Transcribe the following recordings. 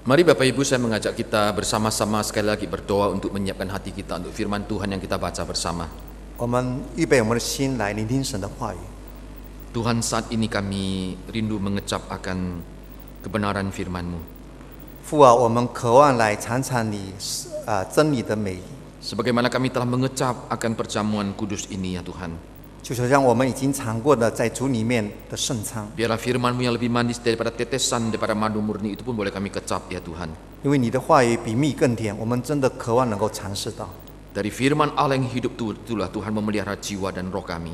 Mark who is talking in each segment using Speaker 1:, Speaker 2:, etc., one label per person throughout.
Speaker 1: Mari Bapak Ibu, saya mengajak kita bersama-sama sekali lagi berdoa untuk menyiapkan hati kita untuk firman Tuhan yang kita baca bersama.
Speaker 2: 我们预备我们的心来聆听神的话语。
Speaker 1: Tuhan, saat ini kami rindu mengecap akan kebenaran firman-Mu.
Speaker 2: 父啊，我们渴望来尝尝你真理的美。
Speaker 1: Sebagaimana kami telah mengecap akan perjamuan kudus ini ya Tuhan.
Speaker 2: 就好像我们已经尝过的在主里面的圣餐，
Speaker 1: Biarlah firman-Mu yang lebih manis daripada tetesan daripada madu murni itu pun boleh kami kecap ya Tuhan.
Speaker 2: 因为你的话语比蜜更甜，我们真的渴望能够尝试到。
Speaker 1: Dari firman Allah yang hidup itulah Tuhan memelihara jiwa dan roh kami.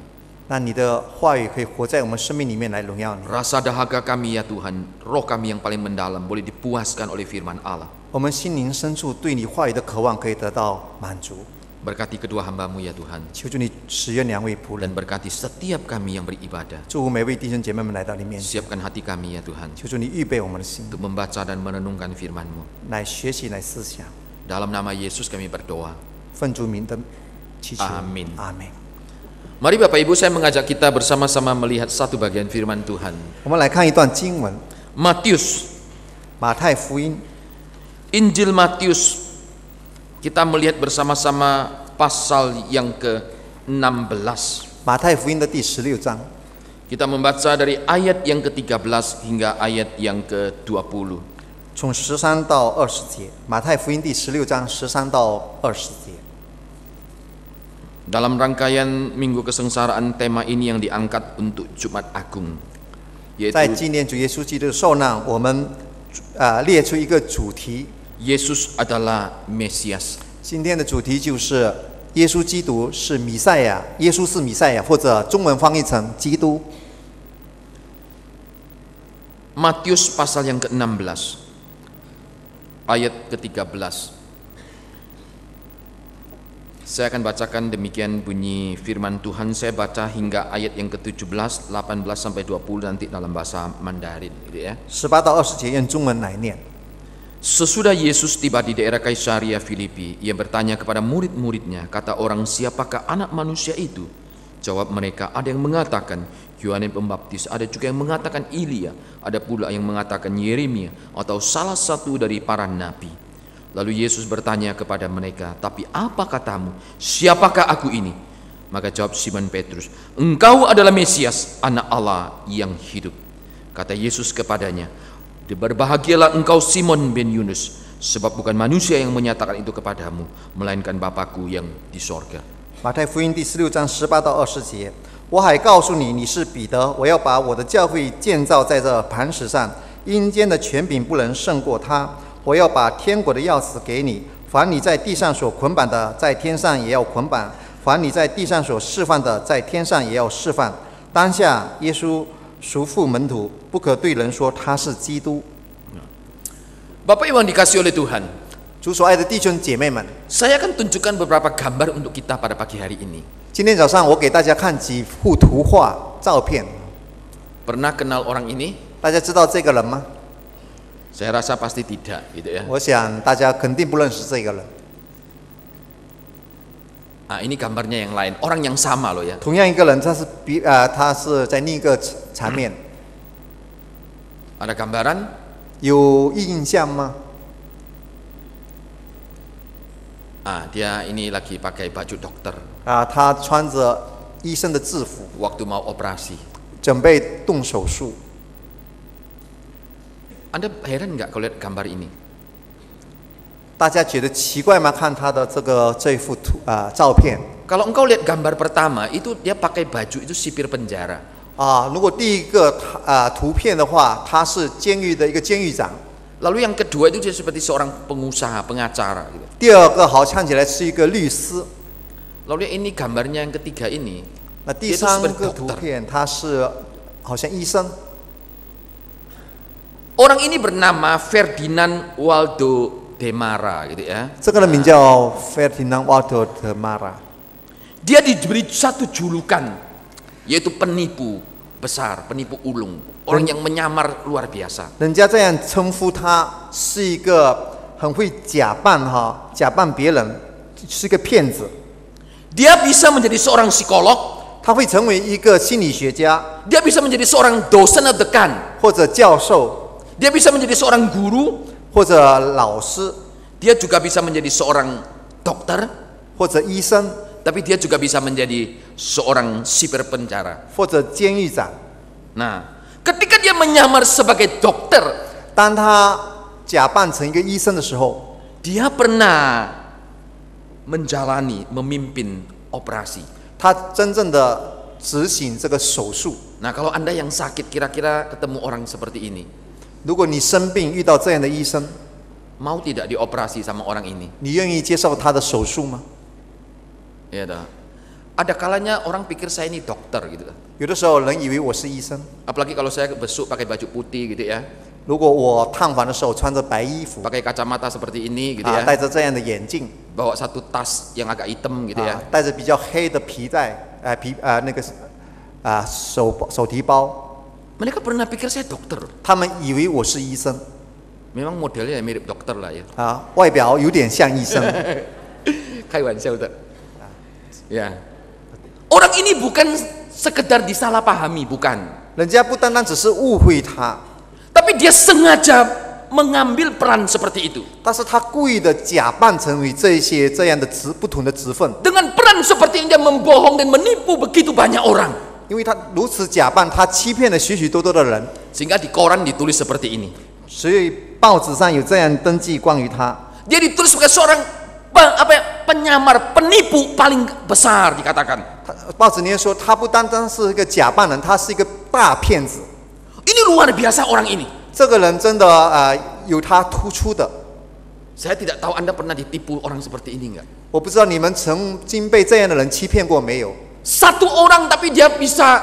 Speaker 2: 那你的话语可以活在我们生命里面来荣耀你。
Speaker 1: Rasa dahaga kami ya Tuhan, roh kami yang paling mendalam boleh dipuaskan oleh firman Allah.
Speaker 2: 我们心灵深处对你话语的渴望可以得到满足。
Speaker 1: Berkati kedua hamba-Mu ya Tuhan.
Speaker 2: 求主你使用两位仆人，
Speaker 1: Dan berkati setiap kami yang beribadah.
Speaker 2: 祝福每位弟兄姐妹们来到你面前。
Speaker 1: Siapkan hati kami ya Tuhan
Speaker 2: 求主你预备我们的心，
Speaker 1: untuk membaca dan merenungkan firman-Mu.
Speaker 2: 来学习，来思想。
Speaker 1: Dalam nama Yesus kami berdoa.
Speaker 2: 奉主名的祈求，
Speaker 1: Amin
Speaker 2: 阿门。
Speaker 1: Mari Bapak Ibu, saya mengajak kita bersama-sama melihat satu bagian firman Tuhan.
Speaker 2: 我们来看一段经文，
Speaker 1: Matius,
Speaker 2: 马太福音
Speaker 1: Injil Matius. Kita melihat bersama-sama pasal yang ke-16.
Speaker 2: 马太福音的第16章，
Speaker 1: Kita membaca dari ayat yang ke-13 hingga ayat yang ke-20.
Speaker 2: 从13到20节。马太福音第16章13到20节。
Speaker 1: Dalam rangkaian Minggu Kesengsaraan, tema ini yang diangkat untuk Jumat Agung,
Speaker 2: 在
Speaker 1: yaitu
Speaker 2: 纪念主耶稣基督的受难，我们列出一个主题。
Speaker 1: Yesus adalah Mesias.
Speaker 2: 今天的主题就是耶稣基督是弥赛亚，耶稣是弥赛亚，或者中文翻译成基督。
Speaker 1: Matius pasal yang ke-16 ayat ke-13. Saya akan bacakan demikian bunyi firman Tuhan. Saya baca hingga ayat yang ke-17, 18 sampai 20 nanti dalam bahasa Mandarin gitu ya.
Speaker 2: 18到20节用中文来念。
Speaker 1: Sesudah Yesus tiba di daerah Kaisaria Filipi, ia bertanya kepada murid-muridnya, kata orang, siapakah anak manusia itu? Jawab mereka, ada yang mengatakan Yohanes Pembaptis, ada juga yang mengatakan Elia, ada pula yang mengatakan Yeremia atau salah satu dari para nabi. Lalu Yesus bertanya kepada mereka, tapi apa katamu? Siapakah aku ini? Maka jawab Simon Petrus, engkau adalah Mesias, anak Allah yang hidup. Kata Yesus kepadanya, berbahagialah engkau Simon bin Yunus, sebab bukan manusia yang menyatakan itu kepadamu, melainkan Bapa-Ku yang di sorga.
Speaker 2: 马太福音第16章18到20节，我还告诉你，你是彼得，我要把我的教会建造在这磐石上，阴间的权柄不能胜过它。我要把天国的钥匙给你，凡你在地上所捆绑的，在天上也要捆绑；凡你在地上所释放的，在天上也要释放。当下，耶稣嘱咐门徒，不可对人说他是基督。
Speaker 1: Bapak Ibu yang dikasih oleh Tuhan,
Speaker 2: 主所爱的弟兄姐妹们，
Speaker 1: saya akan tunjukkan beberapa gambar untuk kita pada pagi hari ini.
Speaker 2: 今天早上我给大家看几幅图画照片。
Speaker 1: Pernah kenal orang ini?
Speaker 2: 大家知道这个人吗？
Speaker 1: Saya rasa pasti tidak, gitu ya.
Speaker 2: 我想大家肯定不认识这个人。
Speaker 1: Nah, ini gambarnya yang lain, orang yang sama loh ya.
Speaker 2: 同样一个人，他是在另一个场面，
Speaker 1: Ada gambaran?
Speaker 2: 有印象吗？
Speaker 1: Dia ini lagi pakai baju dokter,
Speaker 2: 他穿着医生的制服，
Speaker 1: waktu mau operasi.
Speaker 2: 准备动手术。
Speaker 1: Anda heran nggak kalau lihat gambar ini?
Speaker 2: 大家觉得奇怪吗？看他的这一幅照片
Speaker 1: Kalau engkau lihat gambar pertama, itu dia pakai baju itu sipir penjara.
Speaker 2: 如果第一个图片的话，他是监狱的一个监狱长。
Speaker 1: Lalu yang kedua itu dia seperti seorang pengusaha, pengacara gitu.
Speaker 2: 第二个好看起来是一个律师。
Speaker 1: Lalu ini gambarnya yang ketiga ini,
Speaker 2: 那第三个图片，他是好像医生。
Speaker 1: Orang ini bernama Ferdinand Waldo de Mara gitu ya.
Speaker 2: 这个人名叫 Ferdinand Waldo de Mara。
Speaker 1: Dia diberi satu julukan, yaitu penipu besar, penipu ulung, orang yang menyamar luar biasa.
Speaker 2: 人家这样称呼他，是一个很会假扮别人，是一个骗子。
Speaker 1: Dia bisa menjadi seorang psikolog,
Speaker 2: 他会成为一个心理学家，
Speaker 1: dia bisa menjadi seorang dosen atau dekan,
Speaker 2: 或者教授，
Speaker 1: dia bisa menjadi seorang guru,
Speaker 2: 或者老师，
Speaker 1: Dia juga bisa menjadi seorang dokter,
Speaker 2: 或者医生，
Speaker 1: tapi dia juga bisa menjadi seorang sipir penjara.
Speaker 2: 或者监狱长。
Speaker 1: Nah, ketika dia menyamar sebagai dokter,
Speaker 2: 当他假扮成一个医生的时候，
Speaker 1: dia pernah memimpin operasi.
Speaker 2: 他真正的执行这个手术。
Speaker 1: Nah, kalau Anda yang sakit kira-kira ketemu orang seperti ini,
Speaker 2: 如果你生病遇到这样的医生，
Speaker 1: mau tidak dioperasi sama orang ini?
Speaker 2: 你愿意接受他的手术吗？
Speaker 1: Ya dah. Ada kalanya orang pikir saya ini dokter gitu kan.
Speaker 2: 有的时候人以为我是医生，
Speaker 1: Apalagi kalau saya besuk pakai baju putih gitu ya,
Speaker 2: 如果我探访的时候穿着白衣服，
Speaker 1: pakai kacamata seperti ini gitu ya,
Speaker 2: 戴着这样的眼镜，
Speaker 1: bawa satu tas yang agak hitam gitu ya.
Speaker 2: 带着比较黑的皮带，那个手提包，
Speaker 1: Mereka pernah pikir saya dokter.
Speaker 2: 他们以为我是医生，
Speaker 1: Memang modelnya mirip dokter lah ya.
Speaker 2: 外表有点像医生。
Speaker 1: Kaiwansel tuh. Ya. Orang ini bukan sekedar disalahpahami, bukan.
Speaker 2: 人家不单单只是误会他，
Speaker 1: Tapi dia sengaja mengambil peran seperti itu.
Speaker 2: 但是他故意的假扮成为这样的不同的职分，
Speaker 1: Dengan peran seperti ini dia membohong dan menipu begitu banyak orang.
Speaker 2: 因为他如此假扮，他欺骗了许许多多的人，
Speaker 1: Sehingga di koran ditulis seperti ini.
Speaker 2: 所以报纸上有这样登记关于他。
Speaker 1: Dia ditulis sebagai seorang penyamar, penipu paling besar dikatakan.
Speaker 2: 报纸里面说，他不单单是一个假扮人，他是一个大骗子。
Speaker 1: Ini luar biasa orang ini.
Speaker 2: 这个人真的有他突出的。
Speaker 1: Saya tidak tahu Anda pernah ditipu orang seperti ini enggak?
Speaker 2: 我不知道你们曾经被这样的人欺骗过没有？
Speaker 1: Satu orang tapi dia bisa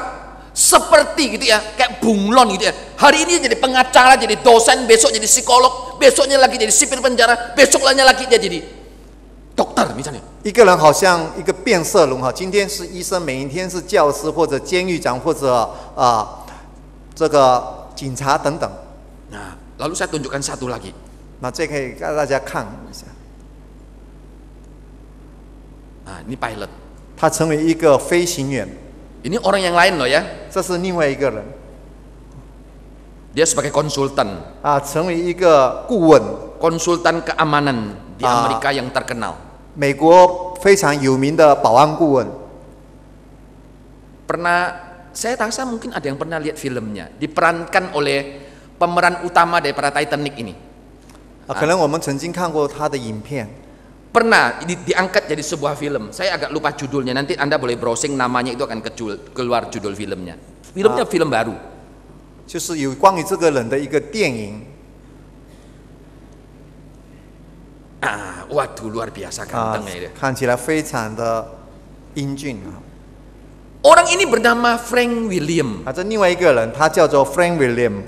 Speaker 1: seperti gitu ya, kayak bunglon gitu ya. Hari ini jadi pengacara, jadi dosen, besok jadi psikolog, besoknya lagi jadi sipir penjara, besoknya lagi dia jadi dokter misalnya.
Speaker 2: 一个人好像一个变色龙哈，今天是医生，每一天是教师或者监狱长或者这个警察等等。
Speaker 1: Nah, lalu saya tunjukkan satu lagi.
Speaker 2: 那这可以给大家看一下，
Speaker 1: Nah, ini pilot.
Speaker 2: 他成为一个飞行员，
Speaker 1: Ini orang yang lain loh ya.
Speaker 2: 这是另外一个人
Speaker 1: Dia sebagai konsultan,
Speaker 2: 成为一个顾问，
Speaker 1: konsultan keamanan di Amerika yang terkenal.
Speaker 2: 美国非常有名的保安顾问。
Speaker 1: Saya rasa mungkin ada yang pernah lihat filmnya, diperankan oleh pemeran utama daripada Titanic ini.
Speaker 2: 可能我们曾经看过他的影片。
Speaker 1: Pernah diangkat jadi sebuah film. Saya agak lupa judulnya. Nanti Anda boleh browsing namanya, itu akan keluar judul filmnya. Filmnya film baru.
Speaker 2: 就是有关于这个人的一个电影。
Speaker 1: Waduh, luar biasa gantengnya dia.
Speaker 2: 看起来非常的英俊啊。
Speaker 1: Orang ini bernama Frank William.
Speaker 2: 这另外一个人，他叫做 Frank William。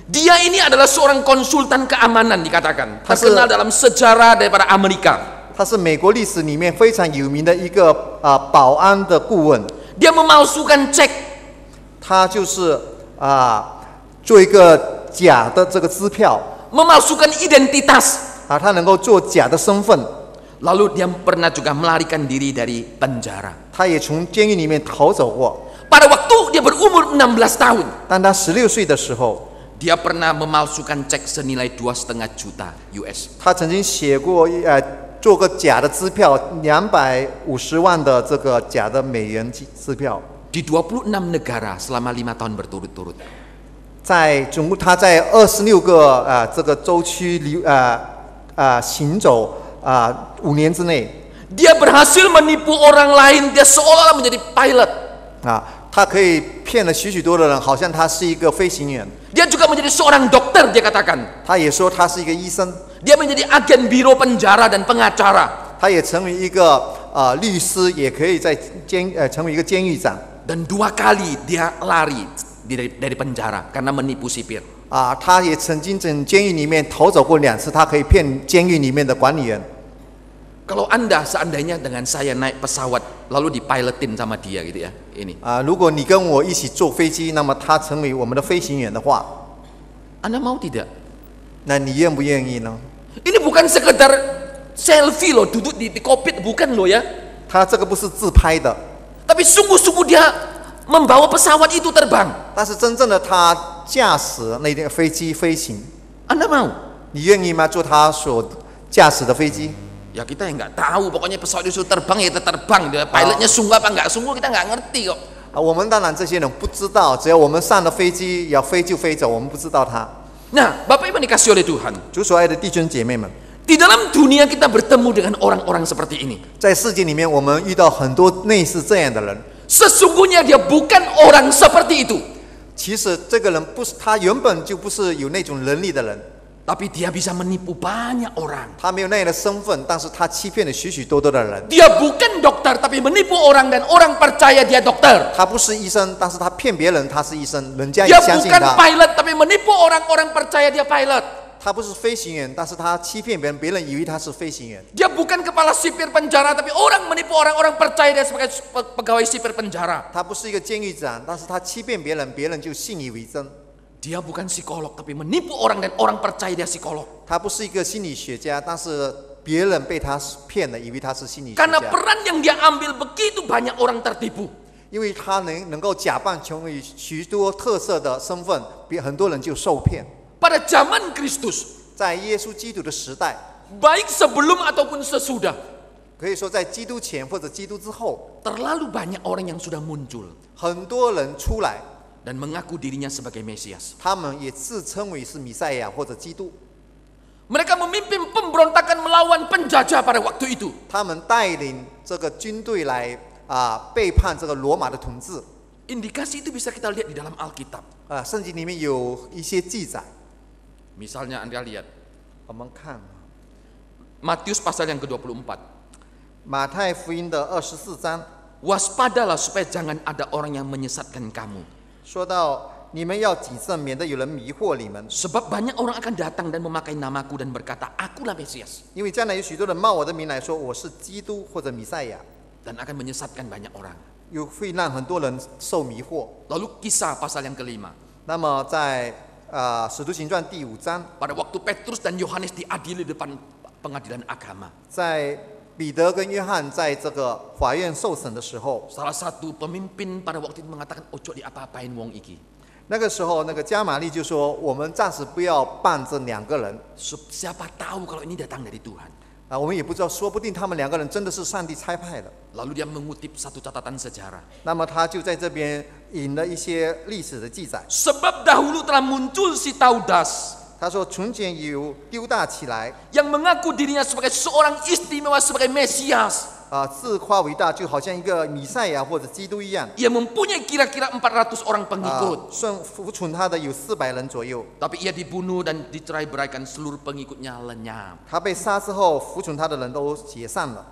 Speaker 1: Dia ini adalah seorang konsultan keamanan dikatakan. Terkenal dalam sejarah daripada Amerika.
Speaker 2: 他是美国历史里面非常有名的一个保安的顾问。
Speaker 1: Dia memalsukan cek.
Speaker 2: 他就是做一个假的这个支票。
Speaker 1: Memalsukan identitas.
Speaker 2: 他能够做假的身份。
Speaker 1: Lalu dia pernah juga melarikan diri dari penjara.
Speaker 2: 他也从监狱里面逃走过。
Speaker 1: Pada waktu dia berumur 16 tahun.
Speaker 2: 当他16岁的时候，
Speaker 1: Dia pernah memalsukan cek senilai 2,5 juta US.
Speaker 2: 他曾经写过做个假的支票，250万的这个假的美元支票。
Speaker 1: Di 26 negara selama 5 tahun berturut-turut.
Speaker 2: 他在26个这个州区行走5年之内。
Speaker 1: Dia berhasil menipu orang lain. Dia seolah-olah menjadi pilot.
Speaker 2: 他可以骗了许多的人，好像他是一个飞行员。
Speaker 1: Dia juga menjadi seorang dokter, dia katakan.
Speaker 2: 他也说他是一个医生。
Speaker 1: Dia menjadi agen biro penjara dan pengacara.
Speaker 2: 他也成为一个律师，也可以在成为一个监狱长。
Speaker 1: Dan 2 kali dia lari dari penjara karena menipu sipir.
Speaker 2: 他也曾经从监狱里面逃走过2次，他可以骗监狱里面的管理员。
Speaker 1: Kalau Anda seandainya dengan saya naik pesawat lalu dipilotin sama dia gitu ya, ini.
Speaker 2: 如果你跟我一起坐飞机，那么他成为我们的飞行员的话，
Speaker 1: Anda mau tidak?
Speaker 2: 那你愿不愿意呢？
Speaker 1: Ini bukan sekedar selfie loh, duduk di kokpit, bukan loh ya.
Speaker 2: 他这个不是自拍的，
Speaker 1: Tapi sungguh-sungguh dia membawa pesawat itu terbang.
Speaker 2: 但是真正的他驾驶那辆飞机飞行，
Speaker 1: Anda mau?
Speaker 2: 你愿意吗？坐他所驾驶的飞机？
Speaker 1: Ya kita yang nggak tahu, pokoknya pesawat itu terbang ya kita terbang. Pilotnya sungguh apa nggak sungguh kita nggak ngerti kok.
Speaker 2: 我们当然这些人不知道，只要我们上了飞机要飞就飞走，我们不知道他。
Speaker 1: Nah, Bapak Ibu dikasih oleh Tuhan.
Speaker 2: 主所爱的弟兄姐妹们，
Speaker 1: Di dalam dunia kita bertemu dengan orang-orang seperti ini.
Speaker 2: 在世界里面，我们遇到很多类似这样的人。
Speaker 1: Sesungguhnya dia bukan orang seperti itu.
Speaker 2: 其实这个人不是他原本就不是有那种能力的人，
Speaker 1: Tapi dia bisa menipu banyak orang.
Speaker 2: 他没有那样的身份，但是他欺骗了许许多多的人。
Speaker 1: Dia bukan dokter tapi menipu orang dan orang percaya dia dokter.
Speaker 2: 他不是医生，但是他骗别人他是医生，人家也
Speaker 1: Dia
Speaker 2: 相信
Speaker 1: bukan
Speaker 2: 他。
Speaker 1: pilot tapi menipu orang-orang percaya dia pilot.
Speaker 2: 他不是飞行员，但是他欺骗别人，别人以为他是飞行员。
Speaker 1: Dia bukan kepala sipir penjara tapi orang menipu orang-orang percaya dia sebagai pegawai sipir penjara.
Speaker 2: 他不是一个监狱长，但是他欺骗别人，别人就信以为真。
Speaker 1: Dia bukan psikolog tapi menipu orang dan orang percaya dia psikolog.
Speaker 2: 他不是一个心理学家，但是别人被他骗了，以为他是心理学
Speaker 1: Karena
Speaker 2: 家。
Speaker 1: peran yang dia ambil begitu banyak orang tertipu.
Speaker 2: 因为他能够假扮成为许多特色的身份，很多人就受骗。
Speaker 1: Pada zaman Kristus,
Speaker 2: 在耶稣基督的时代，
Speaker 1: baik sebelum ataupun sesudah,
Speaker 2: 可以说在基督前或者基督之后，
Speaker 1: terlalu banyak orang yang sudah muncul
Speaker 2: 很多人出来，
Speaker 1: dan mengaku dirinya sebagai Mesias.
Speaker 2: 他们也自称为是弥赛亚或者基督。
Speaker 1: Mereka memimpin pemberontakan melawan penjajah pada waktu itu.
Speaker 2: 他们带领这个军队来背叛这个罗马的统治。
Speaker 1: Indikasi itu bisa kita lihat di dalam Alkitab.
Speaker 2: 圣经里面有一些记载，
Speaker 1: Misalnya Anda lihat
Speaker 2: 我们看
Speaker 1: Matius pasal yang ke-24.
Speaker 2: 马太福音的24章，
Speaker 1: Waspadalah supaya jangan ada orang yang menyesatkan kamu.
Speaker 2: 说到你们要谨慎，免得有人迷惑你们，
Speaker 1: Sebab banyak orang akan datang dan memakai namaku dan berkata, Akulah Mesias.
Speaker 2: 因为将来有许多人冒我的名来说我是基督或者弥赛亚，
Speaker 1: Dan akan menyesatkan banyak orang.
Speaker 2: 又会让很多人受迷惑。
Speaker 1: Lalu kisah pasal yang ke-5.
Speaker 2: 那么在使徒行传第5章，
Speaker 1: Pada waktu Petrus dan Yohanes diadili di depan pengadilan agama.
Speaker 2: 在彼得跟约翰在这个法院受审的时候，
Speaker 1: Salah satu pemimpin pada waktu itu mengatakan, Ojo diapa-apain wong iki.
Speaker 2: 那个时候那个加玛利就说：“我们暂时不要办这2个人
Speaker 1: Siapa tahu kalau ini datang dari Tuhan.
Speaker 2: 我们也不知道，说不定他们2个人真的是上帝差派的。”
Speaker 1: Lalu dia mengutip satu catatan sejarah.
Speaker 2: 那么他就在这边引了一些历史的记载。
Speaker 1: Sebab dahulu telah muncul si Taudas
Speaker 2: 他说：“从前有丢大起来，
Speaker 1: yang mengaku dirinya sebagai seorang istimewa sebagai Mesias.
Speaker 2: 自夸为大，就好像一个弥赛亚或者基督一样。
Speaker 1: Ia mempunyai kira-kira 400 orang pengikut.
Speaker 2: 服从他的有400人左右。
Speaker 1: Tapi ia dibunuh dan dicerai-beraikan, seluruh pengikutnya lenyap.
Speaker 2: 他被杀之后，服从他的人都解散了。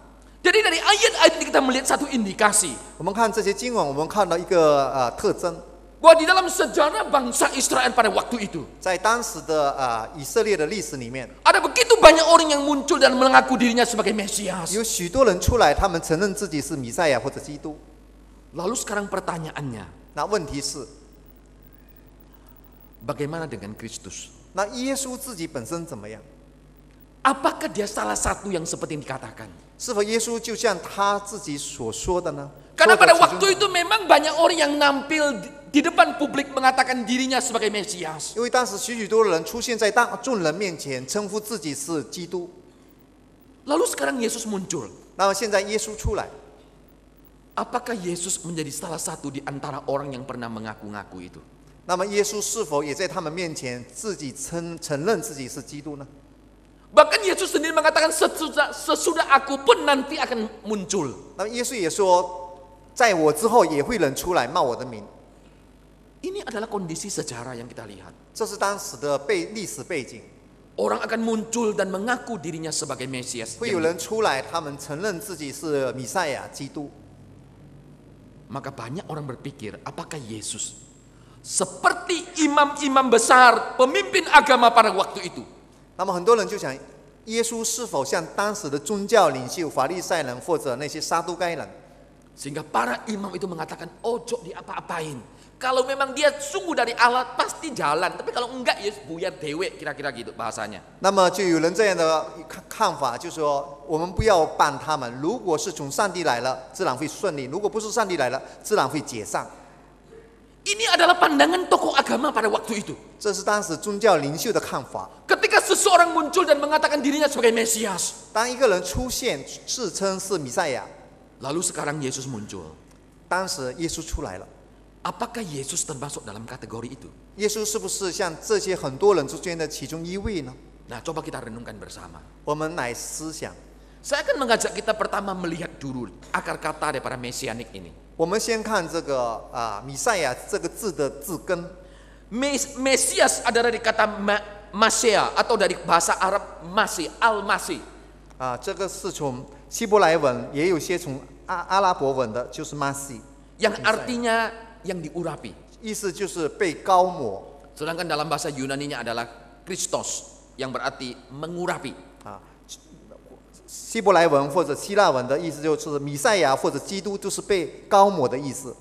Speaker 1: Jadi dari ayat-ayat ini kita melihat satu indikasi
Speaker 2: 我们看这些经文，我们看到一个特征，
Speaker 1: bahwa di dalam sejarah bangsa Israel pada waktu itu
Speaker 2: 在当时的以色列的历史里面，
Speaker 1: ada begitu banyak orang yang muncul dan mengaku dirinya sebagai Mesias.
Speaker 2: 有许多人出来，他们承认自己是弥赛亚或者基督。
Speaker 1: Lalu sekarang pertanyaannya,
Speaker 2: 那问题是，
Speaker 1: bagaimana dengan Kristus?
Speaker 2: 那耶稣自己本身怎么样？
Speaker 1: Apakah dia salah satu yang seperti yang dikatakan?
Speaker 2: 是否耶稣就像他自己所说的呢？
Speaker 1: Karena
Speaker 2: 说的
Speaker 1: pada
Speaker 2: 其中
Speaker 1: waktu itu memang banyak orang yang nampil di depan publik mengatakan dirinya sebagai Mesias.
Speaker 2: 因为当时许多人出现在众人面前，称呼自己是基督。
Speaker 1: Lalu sekarang Yesus muncul.
Speaker 2: 那么现在耶稣出来，
Speaker 1: Apakah Yesus menjadi salah satu di antara orang yang pernah mengaku-ngaku itu?
Speaker 2: 那么耶稣是否也在他们面前自己承认自己是基督呢？
Speaker 1: Bahkan Yesus sendiri mengatakan sesudah aku pun nanti akan muncul.
Speaker 2: 那么耶稣也说，在我之后也会人出来冒我的名。
Speaker 1: Ini adalah kondisi sejarah yang kita lihat.
Speaker 2: 这是当时的历史背景，
Speaker 1: Orang akan muncul dan mengaku dirinya sebagai Mesias.
Speaker 2: 会有人出来，他们承认自己是弥赛亚基督。
Speaker 1: Maka banyak orang berpikir, apakah Yesus seperti imam-imam besar, pemimpin agama pada waktu itu?
Speaker 2: 那么很多人就想，耶稣是否像当时的宗教领袖法利赛人或者那些撒都该人？
Speaker 1: Sehingga para imam itu mengatakan, ojo diapa-apain. Kalau memang dia sungguh dari Allah, pasti jalan. Tapi kalau enggak, ya buyar dewe, kira-kira gitu bahasanya.
Speaker 2: 那么就有人这样的看法，就说我们不要办他们。如果是从上帝来了，自然会顺利；如果不是上帝来了，自然会解散。
Speaker 1: Ini adalah pandangan tokoh agama pada waktu itu.
Speaker 2: 这是当时宗教领袖的看法。
Speaker 1: Ketika seseorang muncul dan mengatakan dirinya sebagai Mesias,
Speaker 2: 当一个人出现自称是弥赛亚，
Speaker 1: lalu sekarang Yesus muncul,
Speaker 2: 当时耶稣出来了，
Speaker 1: apakah Yesus termasuk dalam kategori itu?
Speaker 2: 耶稣是不是像这些很多人之间的其中一位呢？
Speaker 1: Nah, coba kita renungkan bersama.
Speaker 2: 我们来思想，
Speaker 1: Saya akan mengajak kita pertama melihat dulu akar kata daripada mesianik ini.
Speaker 2: 我们先看这个弥赛亚这个字的字根。
Speaker 1: Mesias adalah dari kata Masya atau dari bahasa Arab Masih, Al-Masih.
Speaker 2: 这个是从希伯来文，也有些从阿拉伯文的，就是 Masih，
Speaker 1: yang artinya yang diurapi.
Speaker 2: 意思就是被高抹。
Speaker 1: Sedangkan dalam bahasa Yunaninya adalah Christos, yang berarti mengurapi.
Speaker 2: 希伯来文或者希腊文的意思就是弥赛亚或者基督，就是被高抹的意思。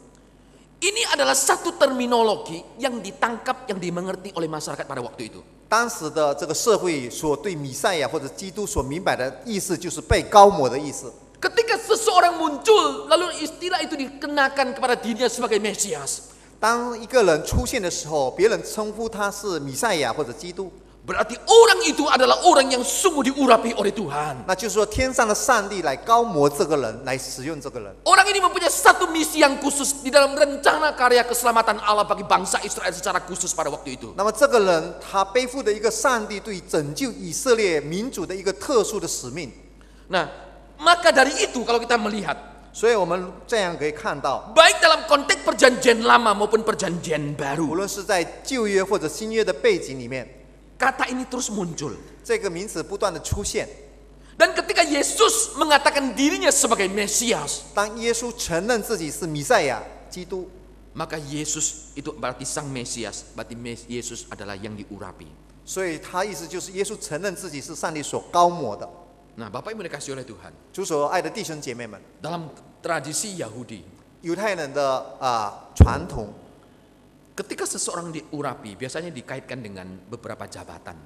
Speaker 1: Ini adalah satu terminologi yang ditangkap, yang dimengerti oleh masyarakat pada waktu itu.
Speaker 2: 当时的这个社会所对弥赛亚或者基督所明白的意思，就是被高抹的意思。
Speaker 1: Ketika seseorang muncul, lalu istilah itu dikenakan kepada dirinya sebagai Mesias.
Speaker 2: 当一个人出现的时候，别人称呼他是弥赛亚或者基督，
Speaker 1: Berarti orang itu adalah orang yang sungguh diurapi oleh Tuhan.
Speaker 2: 那就是说天上的上帝来高抹这个人，来使用这个人。
Speaker 1: Orang ini mempunyai satu misi yang khusus di dalam rencana karya keselamatan Allah bagi bangsa Israel secara khusus pada waktu itu.
Speaker 2: 那么这个人他背负的一个上帝对拯救以色列民族的一个特殊的使命。
Speaker 1: Nah, maka dari itu kalau kita melihat,
Speaker 2: 所以我们这样可以看到，
Speaker 1: baik dalam konteks perjanjian lama maupun perjanjian
Speaker 2: 无
Speaker 1: baru,
Speaker 2: 论是在旧约或者新约的背景里面，
Speaker 1: kata ini terus muncul.
Speaker 2: 这个名词不断的出现。
Speaker 1: Dan ketika Yesus mengatakan dirinya sebagai Mesias,
Speaker 2: 当耶稣承认自己是弥赛亚基督，
Speaker 1: maka Yesus itu berarti sang Mesias, berarti Yesus adalah yang diurapi.
Speaker 2: 所以他意思就是耶稣承认自己是上帝所高抹的。
Speaker 1: Nah, Bapak Ibu dikasih oleh Tuhan,
Speaker 2: 主所爱的弟兄姐妹们，
Speaker 1: dalam tradisi Yahudi,
Speaker 2: 犹太人的传统，
Speaker 1: ketika seseorang diurapi, biasanya dikaitkan dengan beberapa jabatan.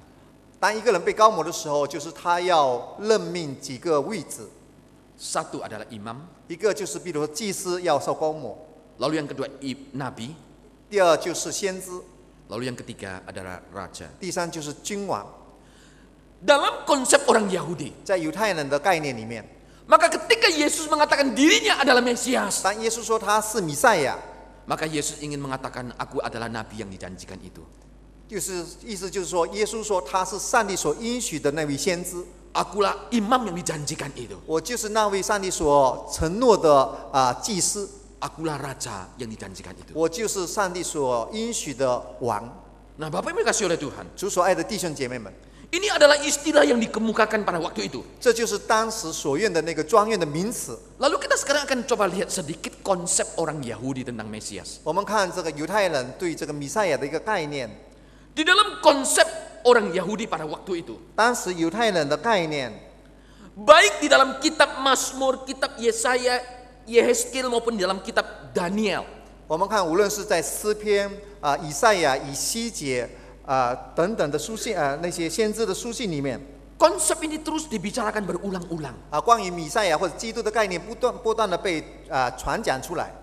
Speaker 2: 当一个人被高抹的时候，就是他要任命几个位置，
Speaker 1: Satu adalah imam,
Speaker 2: 一个就是比如说祭司要受高抹，
Speaker 1: lalu yang kedua nabi,
Speaker 2: 第二就是先知，
Speaker 1: lalu yang ketiga adalah raja.
Speaker 2: 第三就是君王。
Speaker 1: Dalam konsep orang Yahudi,
Speaker 2: 在犹太人的概念里面，
Speaker 1: maka ketika Yesus mengatakan dirinya adalah Mesias,
Speaker 2: 当耶稣说他是弥赛亚，
Speaker 1: maka Yesus ingin mengatakan aku adalah nabi yang dijanjikan itu.
Speaker 2: 就是意思就是说，耶稣说他是上帝所应许的那位先知，
Speaker 1: Akulah imam yang dijanjikan itu.
Speaker 2: 我就是那位上帝所承诺的祭司，
Speaker 1: Akulah raja yang dijanjikan itu.
Speaker 2: 我就是上帝所应许的王。
Speaker 1: Nah, Bapak Ibu dikasih oleh Tuhan,
Speaker 2: 主所爱的弟兄姐妹们，
Speaker 1: ini adalah istilah yang dikemukakan pada waktu itu.
Speaker 2: 这就是当时所愿的那个庄园的名词。
Speaker 1: Lalu kita sekarang akan coba lihat sedikit konsep orang Yahudi tentang Mesias.
Speaker 2: 我们看这个犹太人对这个弥赛亚的一个概念，
Speaker 1: Di dalam konsep orang Yahudi pada waktu itu,
Speaker 2: 当时犹太人的概念，
Speaker 1: baik di dalam kitab Mazmur, kitab Yesaya, Yehezkiel maupun di dalam kitab Daniel,
Speaker 2: 我们看无论是在诗篇以赛亚、以西结等等的书信那些先知的书信里面，
Speaker 1: konsep ini terus dibicarakan berulang-ulang.
Speaker 2: 关于弥赛亚或者基督的概念不断的被传讲出来。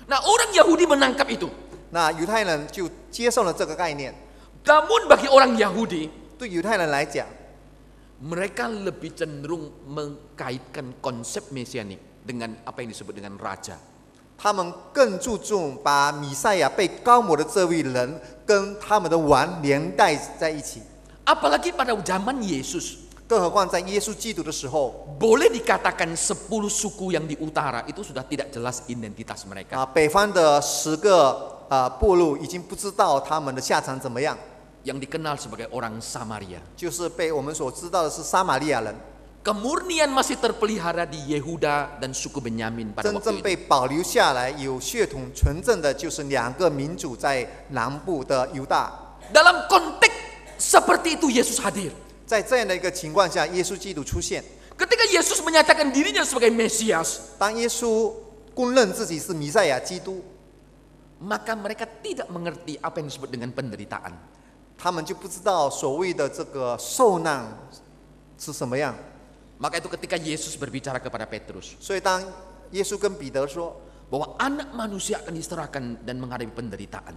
Speaker 1: Nah, orang Yahudi menangkap itu.
Speaker 2: 那犹太人就接受了这个概念。
Speaker 1: Namun bagi orang Yahudi,
Speaker 2: 对犹太人来讲，
Speaker 1: mereka lebih cenderung mengkaitkan konsep mesianik dengan apa yang disebut dengan raja.
Speaker 2: 他们更注重把弥赛亚被高抹的这位人跟他们的王连带在一起。
Speaker 1: Apalagi pada zaman Yesus,
Speaker 2: 更何况在耶稣基督的时候，
Speaker 1: boleh dikatakan 10 suku yang di utara itu sudah tidak jelas identitas mereka.
Speaker 2: 北方的10个部落已经不知道他们的下场怎么样，
Speaker 1: Yang dikenal sebagai orang Samaria.
Speaker 2: 就是被我们所知道的是撒玛利亚人。
Speaker 1: Kemurnian masih terpelihara di Yehuda dan suku Benyamin pada
Speaker 2: 真
Speaker 1: waktu
Speaker 2: 正
Speaker 1: itu.
Speaker 2: 被保留下来有血统纯正的，就是2个民族在南部的犹大。
Speaker 1: Dalam konteks seperti itu Yesus hadir.
Speaker 2: 在这样的一个情况下，耶稣基督出现。
Speaker 1: Ketika Yesus menyatakan dirinya sebagai Mesias,
Speaker 2: 当耶稣公认自己是弥赛亚基督，
Speaker 1: maka mereka tidak mengerti apa yang disebut dengan penderitaan.
Speaker 2: 他们就不知道所谓的这个受难是什么样。
Speaker 1: Maka itu ketika Yesus berbicara kepada Petrus
Speaker 2: 所以当耶稣跟彼得说，
Speaker 1: bahwa anak manusia akan diserahkan dan menghadapi penderitaan.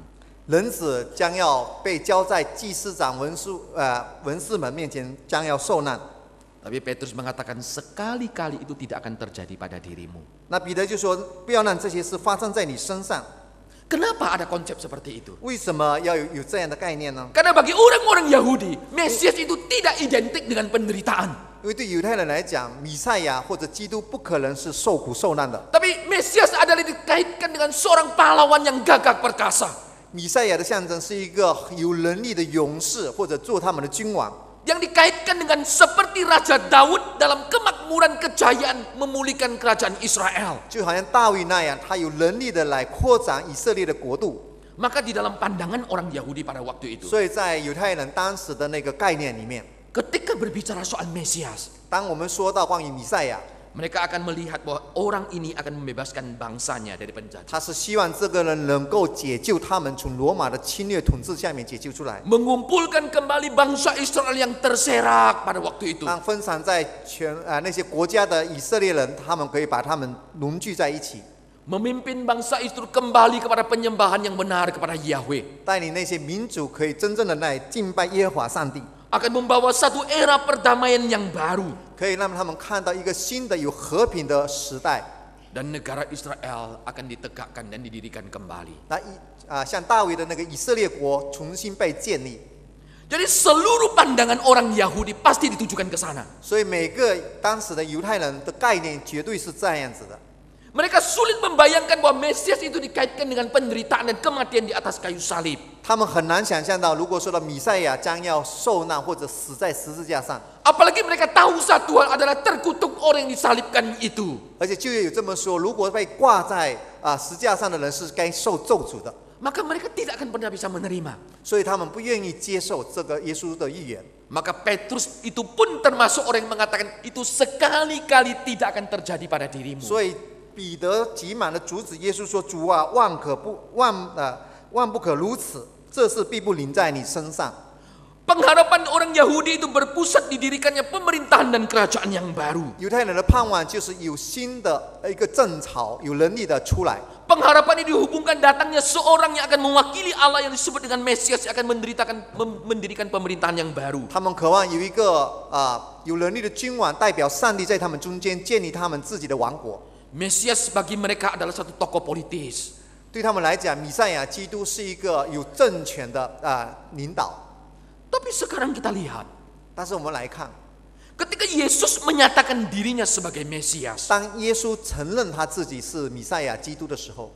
Speaker 2: 人子将要被交在祭司长、文士们面前，将要受难。
Speaker 1: Tapi Petrus mengatakan sekali-kali itu tidak akan terjadi pada dirimu.
Speaker 2: 那彼得就说：“不要让这些事发生在你身上。
Speaker 1: Kenapa ada konsep seperti itu?
Speaker 2: 为什么要有这样的概念呢？
Speaker 1: Karena bagi orang-orang Yahudi, Mesias itu tidak identik dengan penderitaan.
Speaker 2: 因为对犹太人来讲，弥赛亚或者基督不可能是受苦受难的。
Speaker 1: Tapi Mesias adalah dikaitkan dengan seorang pahlawan yang gagah perkasa.
Speaker 2: 弥赛亚的象征是一个有能力的勇士，或者做他们的君王。
Speaker 1: Yang dikaitkan dengan seperti Raja Daud dalam kemakmuran kejayaan memulihkan kerajaan Israel.
Speaker 2: 就好像大卫那样，他有能力的来扩展以色列的国度。
Speaker 1: Maka di dalam pandangan orang Yahudi pada waktu itu,
Speaker 2: 所以在犹太人当时的那个概念里面，
Speaker 1: ketika berbicara soal Mesias,
Speaker 2: 当我们说到关于弥赛亚，
Speaker 1: mereka akan melihat bahwa orang ini akan membebaskan bangsanya dari penjajah.
Speaker 2: 他是希望这个人能够解救他们从罗马的侵略统治下面解救出来，
Speaker 1: Mengumpulkan kembali bangsa Israel yang terserak pada waktu itu.
Speaker 2: 让分散在那些国家的以色列人，他们可以把他们凝聚在一起，
Speaker 1: Memimpin bangsa itu kembali kepada penyembahan yang benar kepada Yahweh.
Speaker 2: 带领那些民主可以真正的来敬拜耶和华上帝，
Speaker 1: Akan membawa satu era perdamaian yang baru.
Speaker 2: 可以让他们看到一个新的有和平的时代。
Speaker 1: Dan negara Israel akan ditegakkan dan didirikan kembali.
Speaker 2: 那像大卫的那个以色列国重新被建立，
Speaker 1: Jadi seluruh pandangan orang Yahudi pasti ditujukan ke sana.
Speaker 2: 所以每个当时的犹太人的概念绝对是这样子的。
Speaker 1: Mereka sulit membayangkan bahwa Mesias itu dikaitkan dengan penderitaan dan kematian di atas kayu salib.
Speaker 2: 他们很难想象到，如果说到弥赛亚将要受难或者死在十字架上，
Speaker 1: Apalagi mereka tahu satu hal adalah terkutuk orang yang disalibkan itu.
Speaker 2: 而且就有这么说，如果被挂在十字架上的人是该受咒诅的，
Speaker 1: Maka mereka tidak akan pernah bisa menerima.
Speaker 2: 所以他们不愿意接受这个耶稣的预言。
Speaker 1: Maka Petrus itu pun termasuk orang yang mengatakan itu sekali-kali tidak akan terjadi pada dirimu.
Speaker 2: 所以彼得急忙的阻止耶稣说：“主啊，万不可如此，这事必不临在你身上。”
Speaker 1: Pengharapan orang Yahudi itu berpusat didirikannya pemerintahan dan kerajaan yang baru.
Speaker 2: 犹太人的盼望就是有新的一个正朝，有能力的出来。
Speaker 1: Pengharapan ini dihubungkan datangnya seorang yang akan mewakili Allah yang disebut dengan Mesias yang akan mendirikan pemerintahan yang baru.
Speaker 2: 他们渴望有一个有能力的君王，代表上帝在他们中间建立他们自己的王国。
Speaker 1: Mesias bagi mereka adalah satu tokoh politis.
Speaker 2: 对他们来讲，弥赛亚基督是一个有政权的领导。
Speaker 1: Tapi sekarang kita lihat,
Speaker 2: 但是我们来看，
Speaker 1: ketika Yesus menyatakan dirinya sebagai Mesias,
Speaker 2: 当耶稣承认他自己是弥赛亚基督的时候，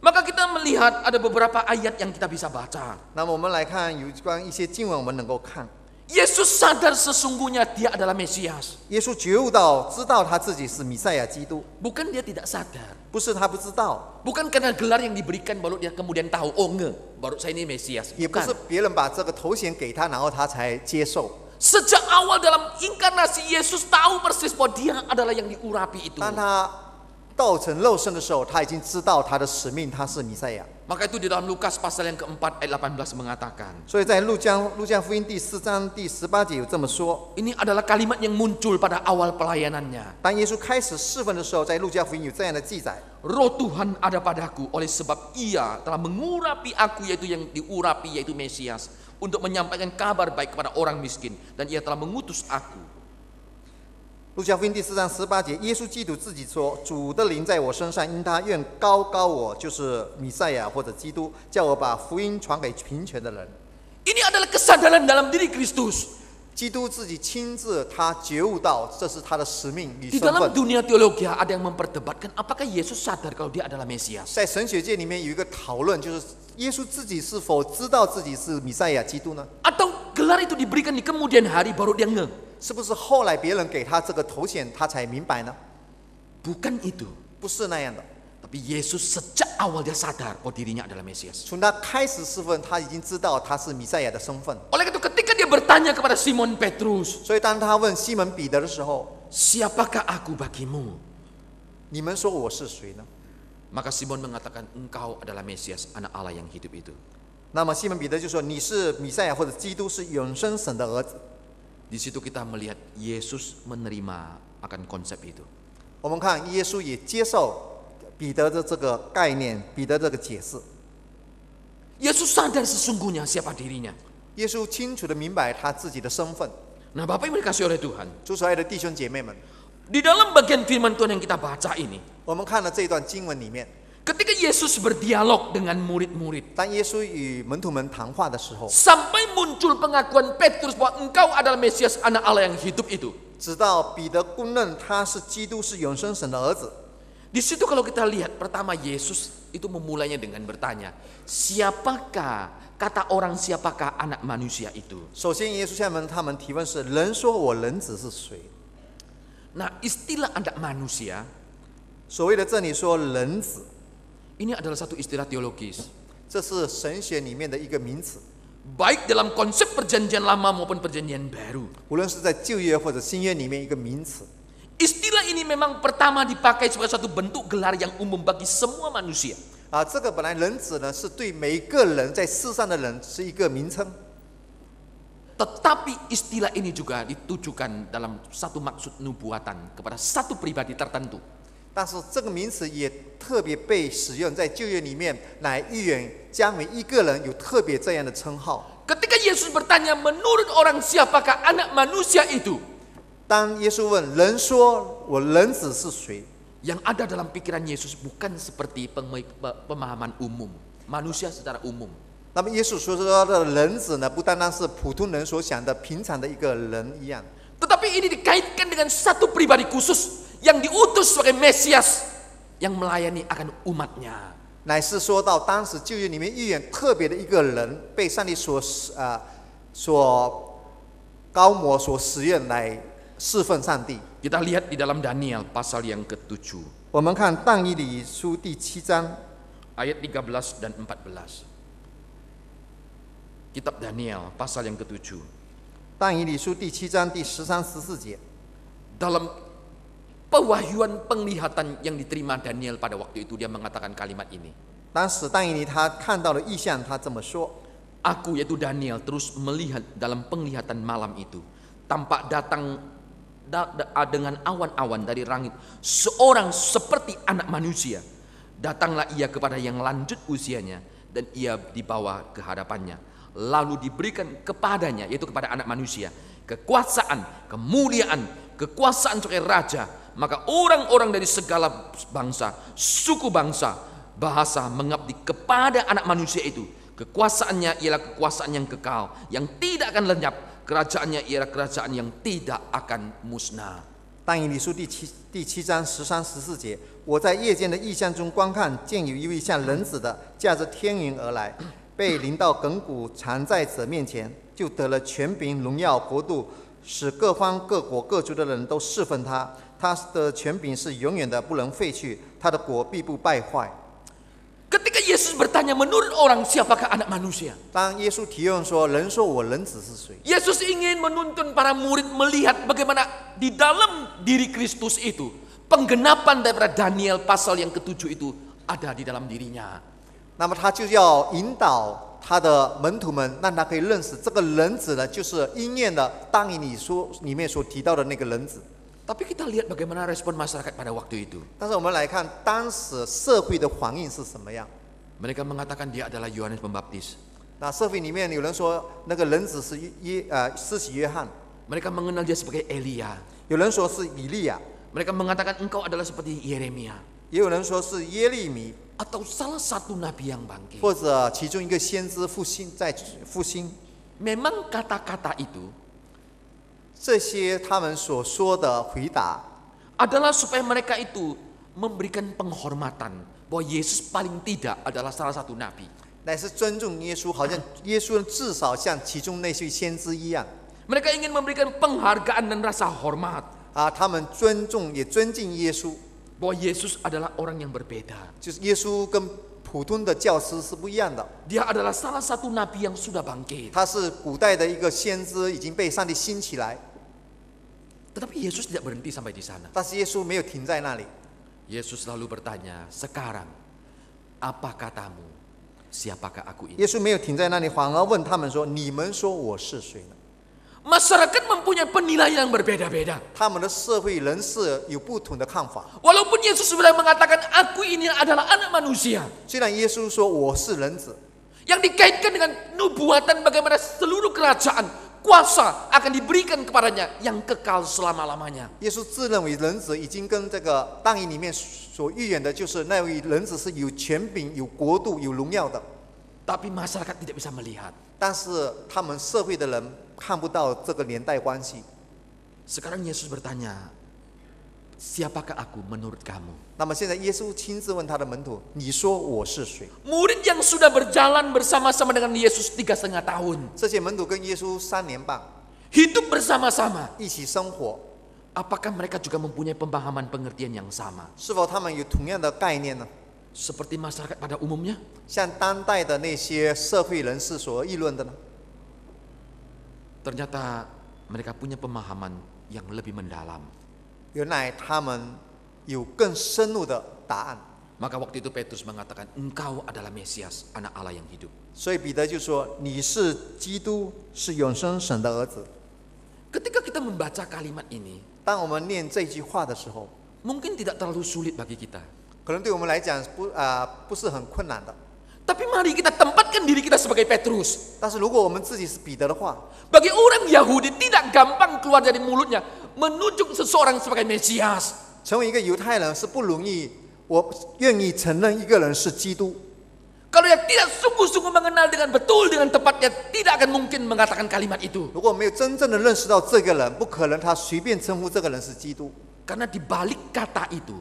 Speaker 1: maka kita melihat ada beberapa ayat yang kita bisa baca.
Speaker 2: 那么我们来看有关一些经文，我们能够看，
Speaker 1: Yesus sadar sesungguhnya dia adalah Mesias.
Speaker 2: 耶稣觉悟到知道他自己是弥赛亚基督，
Speaker 1: Bukan dia tidak sadar.
Speaker 2: 不是他不知道，
Speaker 1: Bukan karena gelar yang diberikan baru dia kemudian tahu, oh enggak, baru saya ini Mesias.
Speaker 2: 也不是
Speaker 1: Bukan.
Speaker 2: 别人把这个头衔给他，然后他才接受。
Speaker 1: Sejak awal dalam inkarnasi Yesus tahu persis bahwa dia adalah yang diurapi itu.
Speaker 2: 当他道成肉身的时候，他已经知道他的使命，他是弥赛亚。
Speaker 1: Maka itu di dalam Lukas pasal yang keempat ayat 18 mengatakan.
Speaker 2: 所以在路加福音第4章第18节有这么说。
Speaker 1: Ini adalah kalimat yang muncul pada awal pelayanannya.
Speaker 2: 当耶稣开始侍奉的时候，在路加福音有这样的记载：
Speaker 1: Roh Tuhan ada padaku oleh sebab ia telah mengurapi aku, yaitu yang diurapi yaitu Mesias, untuk menyampaikan kabar baik kepada orang miskin, dan ia telah mengutus aku.
Speaker 2: 路加福音第4章18节，耶稣基督自己说：“主的灵在我身上，因他愿高我，就是弥赛亚或者基督，叫我把福音传给贫穷的人。”
Speaker 1: Ini adalah kesadaran dalam diri Kristus.
Speaker 2: 基督自己亲自他觉悟到这是他的使命与
Speaker 1: Di
Speaker 2: 身
Speaker 1: dalam
Speaker 2: 份。
Speaker 1: dunia teologi ada yang memperdebatkan apakah Yesus sadar kalau dia adalah Mesias.
Speaker 2: 在神学界里面有一个讨论，就是耶稣自己是否知道自己是弥赛亚基督呢？
Speaker 1: Atau gelar itu diberikan di kemudian hari baru dia ngeh.
Speaker 2: 是不是后来别人给他这个头衔，他才明白呢？
Speaker 1: Bukan itu.
Speaker 2: 不是那样的。
Speaker 1: Tapi Yesus sejak awal dia sadar bahwa dirinya adalah Mesias.
Speaker 2: 从他开始侍奉，他已经知道他是弥赛亚的身份。
Speaker 1: Oleh itu ketika dia bertanya kepada Simon Petrus,
Speaker 2: 所以当他问西门彼得的时候，
Speaker 1: siapakah aku bagimu?
Speaker 2: 你们说我是谁呢？
Speaker 1: Maka Simon mengatakan, engkau adalah Mesias, anak Allah yang hidup itu.
Speaker 2: 那么西门彼得就说：“你是弥赛亚或者基督，是永生神的儿子。”
Speaker 1: Di situ kita melihat Yesus menerima akan konsep itu.
Speaker 2: 我们看耶稣也接受彼得的这个概念，彼得这个解释。
Speaker 1: Yesus sadar sesungguhnya siapa dirinya.
Speaker 2: 耶稣清楚地明白他自己的身份。
Speaker 1: Nah, Bapak Ibu dikasih oleh Tuhan,
Speaker 2: 主所爱的弟兄姐妹们，
Speaker 1: di dalam bagian firman Tuhan yang kita baca ini,
Speaker 2: 我们看了这一段经文里面，
Speaker 1: ketika Yesus berdialog dengan murid-murid,
Speaker 2: 当耶稣与门徒们谈话的时候，
Speaker 1: sampai muncul pengakuan Petrus bahwa engkau adalah Mesias, anak Allah yang hidup itu.
Speaker 2: 直到彼得公认他是基督，是永生神的儿子。
Speaker 1: Di situ kalau kita lihat, pertama Yesus itu memulainya dengan bertanya, kata orang siapakah anak manusia itu?
Speaker 2: 首先，耶稣向他们提问是：人说我人子是谁？
Speaker 1: Nah, istilah anak manusia
Speaker 2: 所谓的这里说人子，
Speaker 1: ini adalah satu istilah teologis.
Speaker 2: 这是神学里面的一个名词，
Speaker 1: Baik dalam konsep perjanjian lama maupun perjanjian baru.
Speaker 2: 无论是在旧约或者新约里面一个名词。
Speaker 1: Istilah ini memang pertama dipakai sebagai satu bentuk gelar yang umum bagi semua manusia.
Speaker 2: 这个本来人子呢，是对每一个人在世上的人是一个名称。
Speaker 1: Tetapi istilah ini juga ditujukan dalam satu maksud nubuatan kepada satu pribadi tertentu.
Speaker 2: 但是这个名词也特别被使用在旧约里面，来预言将每一个人有特别这样的称号。
Speaker 1: Ketika Yesus bertanya, menurut orang siapakah anak manusia itu?
Speaker 2: 当耶稣问人说我人子是谁，
Speaker 1: Yang ada dalam pikiran Yesus bukan seperti pemahaman umum, manusia secara umum.
Speaker 2: 那么耶稣所说的人子呢，不单单是普通人所想的平常的一个人一样，
Speaker 1: Tetapi ini dikaitkan dengan satu pribadi khusus yang diutus sebagai Mesias yang melayani akan umatnya.
Speaker 2: 乃是说到当时旧约里面预言特别的一个人，被上帝所高摩所实验来侍奉上帝。
Speaker 1: Kita lihat di dalam Daniel pasal yang ke-7,
Speaker 2: 我们看但以理书第7章
Speaker 1: ayat 13 dan 14. Kitab Daniel pasal yang ke-7.
Speaker 2: 但以理书第7章第13、14节，
Speaker 1: Dalam pewahyuan penglihatan yang diterima Daniel pada waktu itu, dia mengatakan kalimat ini.
Speaker 2: 当时但以理他看到了异象，他这么说：
Speaker 1: Aku yaitu Daniel terus melihat dalam penglihatan malam itu, tampak datang dengan awan-awan dari langit seorang seperti anak manusia. Datanglah ia kepada yang lanjut usianya, dan ia dibawa ke hadapannya. Lalu diberikan kepadanya, yaitu kepada anak manusia, kekuasaan, kemuliaan, kekuasaan sebagai raja. Maka orang-orang dari segala bangsa, suku bangsa, bahasa mengabdi kepada anak manusia itu. Kekuasaannya ialah kekuasaan yang kekal, yang tidak akan lenyap. Kerajaannya ialah kerajaan yang tidak akan musnah.
Speaker 2: 但以理书第七章13、14节，我在夜间的异象中观看，见有一位像人子的驾着天云而来，被临到亘古常在者面前，就得了权柄、荣耀、国度，使各方各国各族的人都侍奉他。他的权柄是永远的，不能废去，他的国必不败坏。
Speaker 1: Ketika Yesus bertanya, menurut orang siapakah anak manusia?
Speaker 2: 当耶稣提问说：“人说我人子是谁？”
Speaker 1: Yesus ingin menuntun para murid melihat bagaimana di dalam diri Kristus itu penggenapan daripada Daniel pasal yang ke-7 itu ada di dalam dirinya.
Speaker 2: 那么他就要引导他的门徒们，让他可以认识这个人子呢，就是应验的当以理书里面所提到的那个人子。
Speaker 1: Tapi kita lihat bagaimana respon masyarakat pada waktu itu.
Speaker 2: 但是我们来看当时社会的反应是什么样？
Speaker 1: Mereka mengatakan dia adalah Yohanes Pembaptis.
Speaker 2: 那社会里面有人说那个人子是施洗约翰，
Speaker 1: Mereka mengenal dia sebagai Elia.
Speaker 2: 有人说是以利亚，
Speaker 1: Mereka mengatakan engkau adalah seperti Yeremia
Speaker 2: 也有人说是耶利米，
Speaker 1: atau salah satu nabi yang bangkit.
Speaker 2: 或者其中一个先知复兴。
Speaker 1: Memang kata-kata itu
Speaker 2: 这些他们所说的回答，
Speaker 1: adalah supaya mereka itu memberikan penghormatan bahwa Yesus paling tidak adalah salah satu nabi.
Speaker 2: 乃是尊重耶稣，好像耶稣至少像其中那些先知一样。
Speaker 1: Mereka ingin memberikan penghargaan dan rasa hormat
Speaker 2: 他们尊重也尊敬耶稣，
Speaker 1: bahwa Yesus adalah orang yang berbeda.
Speaker 2: 就是耶稣跟普通的教师是不一样的。
Speaker 1: Dia adalah salah satu nabi yang sudah bangkit.
Speaker 2: 他是古代的一个先知，已经被上帝兴起来，
Speaker 1: Tetapi Yesus tidak berhenti sampai di sana.
Speaker 2: 但是耶稣没有停在那里。
Speaker 1: Yesus selalu bertanya, sekarang apa katamu? Siapakah aku ini?
Speaker 2: 耶稣没有停在那里，反而问他们说：“你们说我是谁呢？”
Speaker 1: Masyarakat mempunyai penilaian yang berbeda-beda.
Speaker 2: 他们的社会人士有不同的看法。
Speaker 1: Walaupun Yesus sudah mengatakan, aku ini adalah anak manusia.
Speaker 2: 虽然耶稣说我是人子，
Speaker 1: yang dikaitkan dengan nubuatan bagaimana seluruh kerajaan, kuasa akan diberikan kepadanya yang kekal selama-lamanya.
Speaker 2: 耶稣自认为人子已经跟这个但以理里面所预言的，就是那位人子是有权柄、有国度、有荣耀的。
Speaker 1: Tapi masyarakat tidak bisa melihat.
Speaker 2: 但是他们社会的人看不到这个连带关系。
Speaker 1: Sekarang Yesus bertanya, siapakah aku menurut kamu?
Speaker 2: 那么现在耶稣亲自问他的门徒：“你说我是谁
Speaker 1: Murid yang sudah berjalan bersama-sama dengan Yesus 3,5 tahun. ？”
Speaker 2: 这些门徒跟耶稣3年半
Speaker 1: Hidup bersama-sama.
Speaker 2: 一起生活，
Speaker 1: Apakah mereka juga mempunyai pemahaman pengertian yang sama?
Speaker 2: 是否他们有同样的概念呢？
Speaker 1: Seperti masyarakat pada umumnya?
Speaker 2: 像当代的那些社会人士所议论的呢？
Speaker 1: Ternyata mereka punya pemahaman yang lebih mendalam.
Speaker 2: 原来他们有更深入的答案。
Speaker 1: Maka waktu itu Petrus mengatakan, engkau adalah Mesias, anak Allah yang hidup.
Speaker 2: 所以彼得就说：“你是基督，是永生神的儿子。
Speaker 1: Ketika kita membaca kalimat ini, ”
Speaker 2: 当我们念这句话的时候，
Speaker 1: mungkin tidak terlalu sulit bagi kita.
Speaker 2: 可能对我们来讲不是很困难的。
Speaker 1: Tapi mari kita tempatkan diri kita sebagai Petrus.
Speaker 2: 但是如果我们自己是彼得的话，
Speaker 1: Bagi orang Yahudi tidak gampang keluar dari mulutnya menunjuk seseorang sebagai Mesias.
Speaker 2: 成为一个犹太人是不容易。我愿意承认一个人是基督。
Speaker 1: Kalau dia tidak sungguh-sungguh mengenal dengan betul, dengan tepatnya, tidak akan mungkin mengatakan kalimat itu.
Speaker 2: 如果没有真正的认识到这个人，不可能他随便称呼这个人是基督，
Speaker 1: Karena di balik kata itu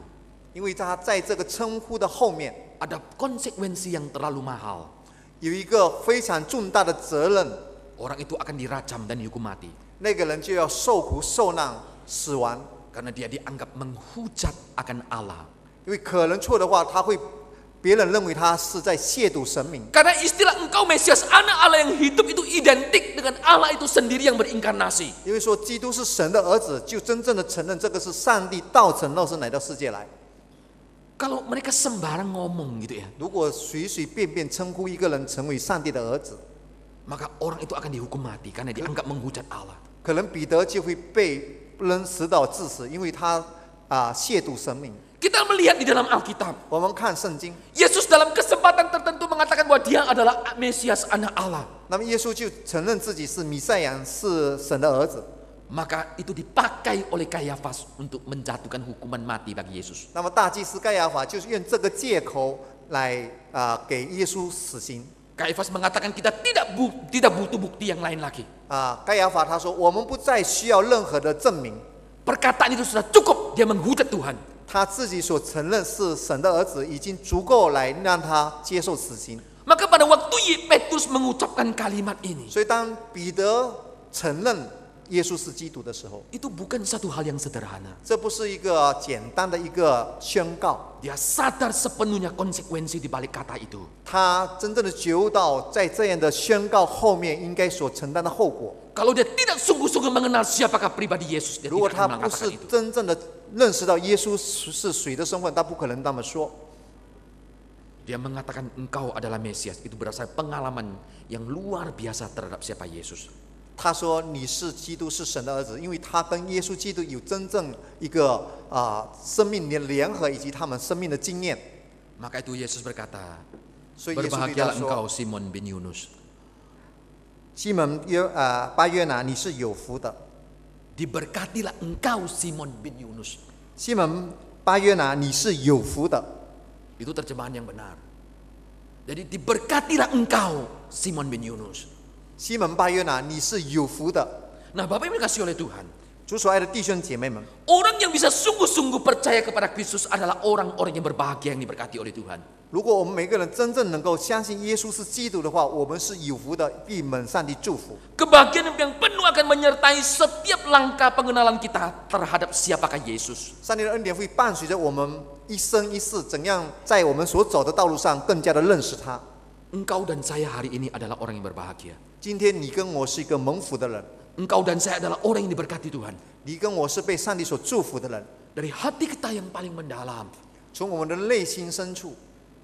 Speaker 2: 因为他在这个称呼的后面
Speaker 1: ada konsekuensi yang terlalu mahal.
Speaker 2: 有一个非常重大的责任，
Speaker 1: Orang itu akan dirajam dan dihukum mati.
Speaker 2: 那个人就要受苦受难死亡，
Speaker 1: Karena dia dianggap menghujat akan Allah.
Speaker 2: 因为可能错的话，别人认为他是在亵渎神明。
Speaker 1: Karena istilah engkau Mesias, anak Allah yang hidup itu identik dengan Allah itu sendiri yang berinkarnasi.
Speaker 2: 因为说基督是神的儿子，就真正的承认这个是上帝道成肉身来到世界来。
Speaker 1: Kalau mereka sembarang ngomong gitu ya,
Speaker 2: 如果随随便便称呼一个人成为上帝的儿子，
Speaker 1: maka orang itu akan dihukum mati karena dianggap menghujat Allah.
Speaker 2: 可能彼得就会被扔死岛致死，因为他亵渎神明。
Speaker 1: Kita melihat di dalam Alkitab,
Speaker 2: 我们看圣经，
Speaker 1: Yesus dalam kesempatan tertentu mengatakan bahwa dia adalah Mesias, anak Allah.
Speaker 2: 那么耶稣就承认自己是弥赛亚，是神的儿子。
Speaker 1: Maka itu dipakai oleh Kayafas untuk menjatuhkan hukuman mati bagi Yesus.
Speaker 2: 那么大祭司盖亚法就是用这个借口来给耶稣死刑。
Speaker 1: Kayafas mengatakan kita tidak butuh bukti yang lain lagi.
Speaker 2: 盖亚法他说，我们不再需要任何的证明，
Speaker 1: Perkataan itu sudah cukup, dia menghujat Tuhan.
Speaker 2: 他自己所承认是神的儿子，已经足够来让他接受死刑。
Speaker 1: Maka pada waktu Petrus mengucapkan kalimat ini,
Speaker 2: 所以当彼得承认耶稣是基督的时候，
Speaker 1: itu bukan satu hal yang sederhana.
Speaker 2: 这不是一个简单的一个宣告，
Speaker 1: Dia sadar sepenuhnya konsekuensi di balik kata itu.
Speaker 2: 他真正的觉悟到在这样的宣告后面应该所承担的后果。
Speaker 1: Kalau dia tidak sungguh-sungguh mengenal siapakah pribadi Yesus, dia
Speaker 2: 如果
Speaker 1: tidak
Speaker 2: 他
Speaker 1: akan
Speaker 2: 不是
Speaker 1: mengatakan itu.
Speaker 2: 真正的认识到耶稣是谁的身份，他不可能那么说。
Speaker 1: Dia mengatakan engkau adalah Mesias, itu berdasarkan pengalaman yang luar biasa terhadap siapa Yesus.
Speaker 2: 他说你是基督，是神的儿子，因为他跟耶稣基督有真正一个生命的联合，以及他们生命的经验。
Speaker 1: Maka itu Yesus berkata,
Speaker 2: 所以耶稣对他
Speaker 1: berbahagialah
Speaker 2: 说
Speaker 1: engkau Simon bin Yunus.：“
Speaker 2: 西门巴约拿，你是有福的。
Speaker 1: Diberkatilah engkau Simon bin Yunus.
Speaker 2: 西门巴约拿，你是有福的。
Speaker 1: Itu terjemahan yang benar. Jadi diberkatilah engkau Simon bin Yunus.
Speaker 2: 西门巴约拿，你是有福的。
Speaker 1: Nah, Bapak Ibu dikasih oleh Tuhan.
Speaker 2: 主所爱的弟兄姐妹们，
Speaker 1: Orang yang bisa sungguh-sungguh percaya kepada Kristus adalah orang-orang yang berbahagia yang diberkati oleh Tuhan.
Speaker 2: 如果我们每个人真正能够相信耶稣是基督的话，我们是有福的，必蒙上帝祝福。
Speaker 1: Kebahagiaan yang penuh akan menyertai setiap langkah pengenalan kita terhadap siapakah Yesus.
Speaker 2: 上帝的恩典会伴随着我们一生一世，怎样在我们所走的道路上更加的认识他。
Speaker 1: Engkau dan saya hari ini adalah orang yang berbahagia.
Speaker 2: 今天你跟我是一个蒙福的人，
Speaker 1: Engkau dan saya adalah orang yang diberkati Tuhan.
Speaker 2: 你跟我是被上帝所祝福的人。
Speaker 1: Dari hati kita yang paling mendalam,
Speaker 2: 从我们的内心深处，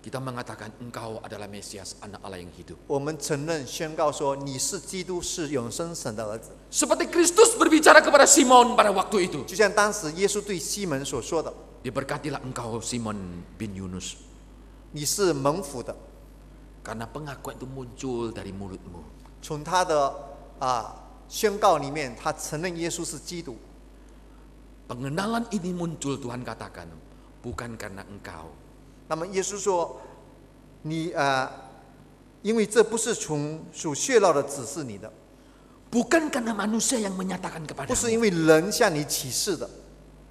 Speaker 1: kita mengatakan engkau adalah Mesias, anak Allah yang hidup.
Speaker 2: 我们承认宣告说你是基督，是永生神的儿子。
Speaker 1: Seperti Kristus berbicara kepada Simon pada waktu itu.
Speaker 2: 就像当时耶稣对西门所说的：“
Speaker 1: Diberkatilah engkau Simon bin Yunus.
Speaker 2: 你是蒙福的。”
Speaker 1: Karena pengakuan itu muncul dari mulutmu.
Speaker 2: 从他的宣告里面，他承认耶稣是基督。
Speaker 1: Pengenalan ini muncul, Tuhan katakan, bukan karena engkau.
Speaker 2: 那么耶稣说：“你因为这不是从属血肉的指示你的，
Speaker 1: Bukan karena manusia yang menyatakan
Speaker 2: 不是
Speaker 1: kepadamu,
Speaker 2: 因为人向你启示的，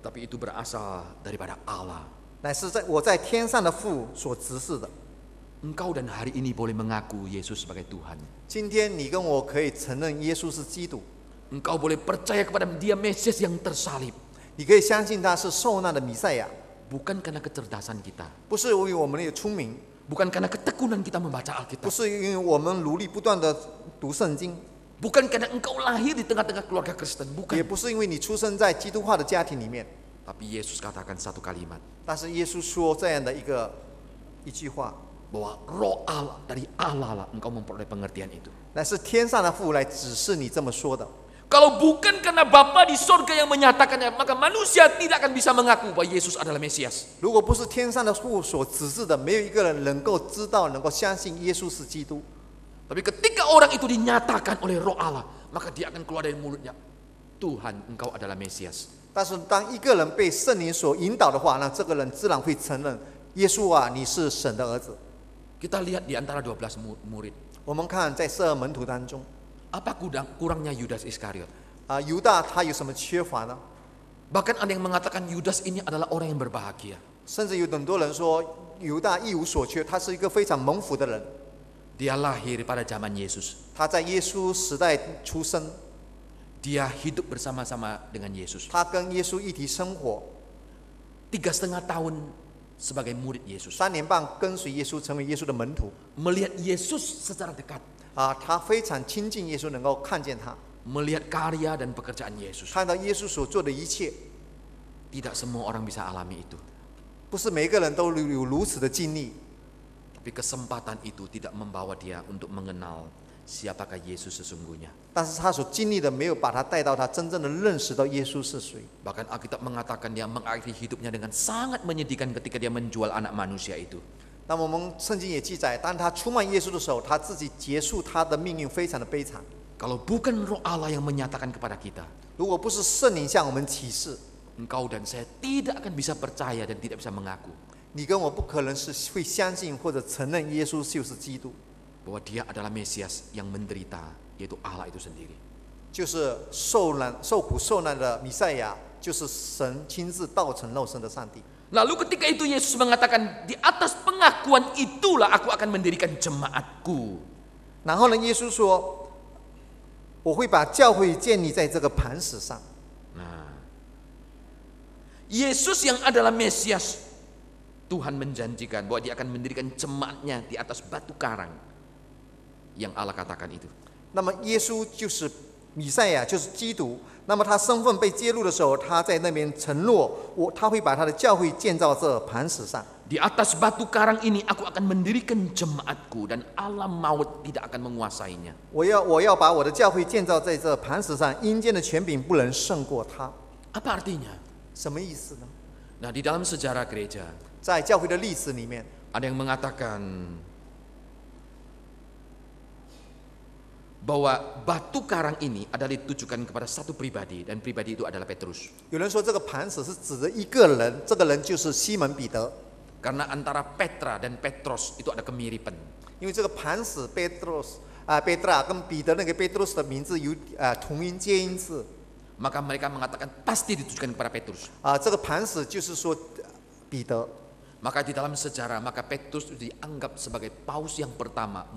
Speaker 1: tapi itu berasal daripada Allah.
Speaker 2: 乃是我在天上的父所指示的。
Speaker 1: Engkau dan hari ini boleh mengaku Yesus sebagai Tuhan.
Speaker 2: 今天你跟我可以承认耶稣是基督，
Speaker 1: Engkau boleh percaya kepada Dia Mesias yang tersalib.
Speaker 2: 你可以相信他是受难的弥赛亚，
Speaker 1: Bukan karena kecerdasan kita,
Speaker 2: 不是因为我们的聪明，
Speaker 1: bukan karena ketekunan kita membaca
Speaker 2: 不
Speaker 1: Alkitab,
Speaker 2: 是因为我们努力不断的读圣经，
Speaker 1: bukan karena engkau lahir di tengah-tengah keluarga Kristen,
Speaker 2: 也
Speaker 1: bukan.
Speaker 2: 不是因为你出生在基督化的家庭里面，
Speaker 1: Tapi Yesus katakan satu kalimat,
Speaker 2: 但是耶稣说这样的一句话，
Speaker 1: bahwa roh Allah, dari Allah lah engkau memperoleh pengertian itu.
Speaker 2: 乃是天上的父来指示你这么说的。
Speaker 1: Kalau bukan karena Bapa di sorga yang menyatakannya, maka manusia tidak akan bisa mengaku bahwa Yesus adalah Mesias.
Speaker 2: 如果不是天上的父所指示的，没有一个人能够知道、能够相信耶稣是基督。
Speaker 1: Tapi ketika orang itu dinyatakan oleh roh Allah, maka dia akan keluar dari mulutnya, Tuhan, engkau adalah Mesias.
Speaker 2: 但是当一个人被圣灵所引导的话，那这个人自然会承认耶稣啊，你是神的儿子。
Speaker 1: Kita lihat di antara 12 murid,
Speaker 2: 我们看在12门徒当中，
Speaker 1: apa kurangnya Yudas Iskariot?
Speaker 2: 犹大他有什么缺乏呢？
Speaker 1: Bahkan ada yang mengatakan Yudas ini adalah orang yang berbahagia.
Speaker 2: 甚至有很多人说犹大一无所缺，他是一个非常蒙福的人。
Speaker 1: Dia lahir pada zaman Yesus.
Speaker 2: 他在耶稣时代出生，
Speaker 1: Dia hidup bersama-sama dengan Yesus.
Speaker 2: 他跟耶稣一起生活，
Speaker 1: 3,5 tahun sebagai murid Yesus.
Speaker 2: 3年半跟随耶稣，成为耶稣的门徒。
Speaker 1: Melihat Yesus secara dekat.
Speaker 2: 他非常亲近耶稣，能够看见他，
Speaker 1: Melihat karya dan pekerjaan Yesus.
Speaker 2: 看到耶稣所做的一切。
Speaker 1: Tidak semua orang bisa alami itu.
Speaker 2: 不是每个人都有如此的经历，
Speaker 1: Tapi kesempatan itu tidak membawa dia untuk mengenal siapakah Yesus sesungguhnya.
Speaker 2: 但是他所经历的没有把他带到他真正的认识到耶稣是谁。
Speaker 1: Bahkan Alkitab mengatakan dia mengakhiri hidupnya dengan sangat menyedihkan ketika dia menjual anak manusia itu.
Speaker 2: 那么我们圣经也记载，当他出卖耶稣的时候，他自己结束他的命运非常的悲惨。
Speaker 1: Kalau bukan roh Allah yang menyatakan kepada kita,
Speaker 2: 如果不是圣灵向我们启示，
Speaker 1: engkau dan saya tidak akan bisa percaya dan tidak bisa mengaku
Speaker 2: 你跟我不可能是会相信或者承认耶稣就是基督，
Speaker 1: bahwa dia adalah Mesias yang menderita, yaitu Allah itu sendiri.
Speaker 2: 就是受苦受难的弥赛亚，就是神亲自道成肉身的上帝。
Speaker 1: Lalu ketika itu Yesus mengatakan, di atas pengakuan itulah aku akan mendirikan jemaatku.
Speaker 2: 然后呢，耶稣说：“我会把教会建立在这个磐石上。”
Speaker 1: Nah, Yesus yang adalah Mesias, Tuhan menjanjikan bahwa dia akan mendirikan jemaatnya di atas batu karang. Yang Allah katakan itu.
Speaker 2: 那么耶稣就是弥赛亚，就是基督。那么他身份被揭露的时候，他在那边承诺，他会把他的教会建造这磐石上。
Speaker 1: Di atas batu karang ini aku akan mendirikan jemaatku dan alam maut tidak akan menguasainya.
Speaker 2: 我要把我的教会建造在这磐石上，阴间的权柄不能胜过他。
Speaker 1: Apa artinya?
Speaker 2: 什么意思呢？
Speaker 1: Nah, di dalam sejarah gereja
Speaker 2: 在教会的历史里面，
Speaker 1: ada yang mengatakan bahwa batu karang ini adalah ditujukan kepada satu pribadi dan pribadi itu adalah Petrus.
Speaker 2: 有人说这个磐石是指着一个人，这个人就是西门彼得。
Speaker 1: Karena antara Petra dan Petros itu ada kemiripan.
Speaker 2: 因为这个磐石 Petra 跟彼得那个 Petrus 的名字有同音接音字。
Speaker 1: Maka mereka mengatakan pasti ditujukan kepada Petrus.
Speaker 2: 这个磐石就是说彼得。
Speaker 1: Maka di dalam sejarah, maka Petrus dianggap sebagai paus yang pertama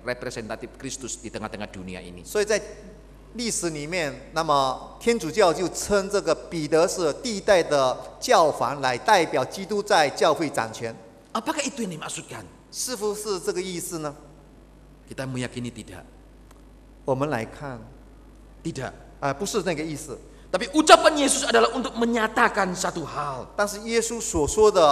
Speaker 1: representatif Kristus di tengah-tengah dunia ini.
Speaker 2: 所以在历史里面，那么天主教就称这个彼得是第一代的教皇，来代表基督在教会掌权。
Speaker 1: Apakah itu yang dimaksudkan?
Speaker 2: 是不是这个意思呢？
Speaker 1: Kita meyakini tidak.
Speaker 2: 我们来看，
Speaker 1: Tidak.
Speaker 2: 不是那个意思。
Speaker 1: Tapi ucapan Yesus adalah untuk menyatakan satu hal.
Speaker 2: 但是耶稣所说的